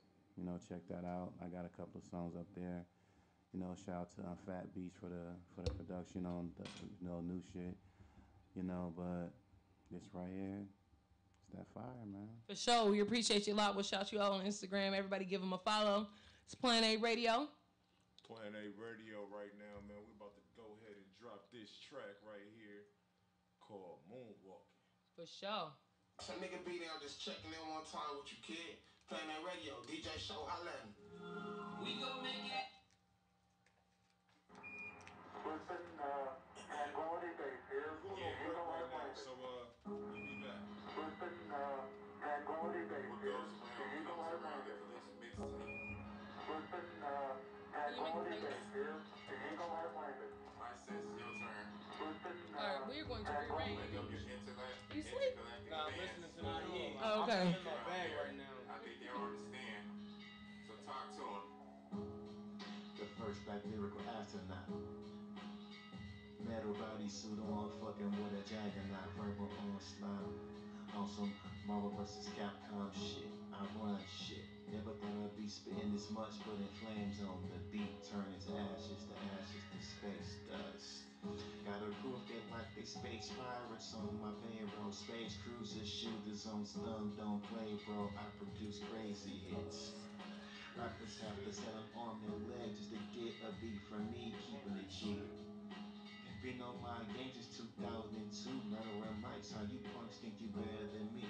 Check that out. I got a couple of songs up there. Shout out to Fat Beats for the production on the new shit. But this right here, it's that fire, man. For sure. We appreciate you a lot. We'll shout you out on Instagram. Everybody give them a follow. It's Plan A Radio. Plan A Radio right now, man. We're about to go ahead and drop this track right here called Moonwalking. For sure. Some nigga be there just checking in one time with you, kid. Playing that radio, DJ Show, holla at me. We gon' make it. Listen, and quality base here. We're going to work right now, so we'll be back. Listen, and quality base here. You go ahead and listen, and quality base here. You go ahead and My sense, your turn. listen, All right, we're going to rearrange. You sleep? Nah, I'm listening to my ear. Oh, okay. I'm in my bag right now. I think they don't understand. So talk to them. The first black lyrical astronaut. Metal bodysuit on, fucking with a juggernaut. Verbal onslaught. On some Marvel vs. Capcom shit. I run shit. Never thought I'd be spitting this much, putting flames on the beat. Turning to ashes to space dust. Got a group that like they space pirates on my payroll. Space cruisers, shooters on stun, don't play, bro. I produce crazy hits. Rappers have to sell an arm and leg just to get a beat from me, keeping it cheap. Been on my game since 2002. Murdering mics, how you punks think you better than me?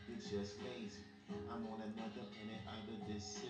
You're just lazy. I'm on another planet out of this system.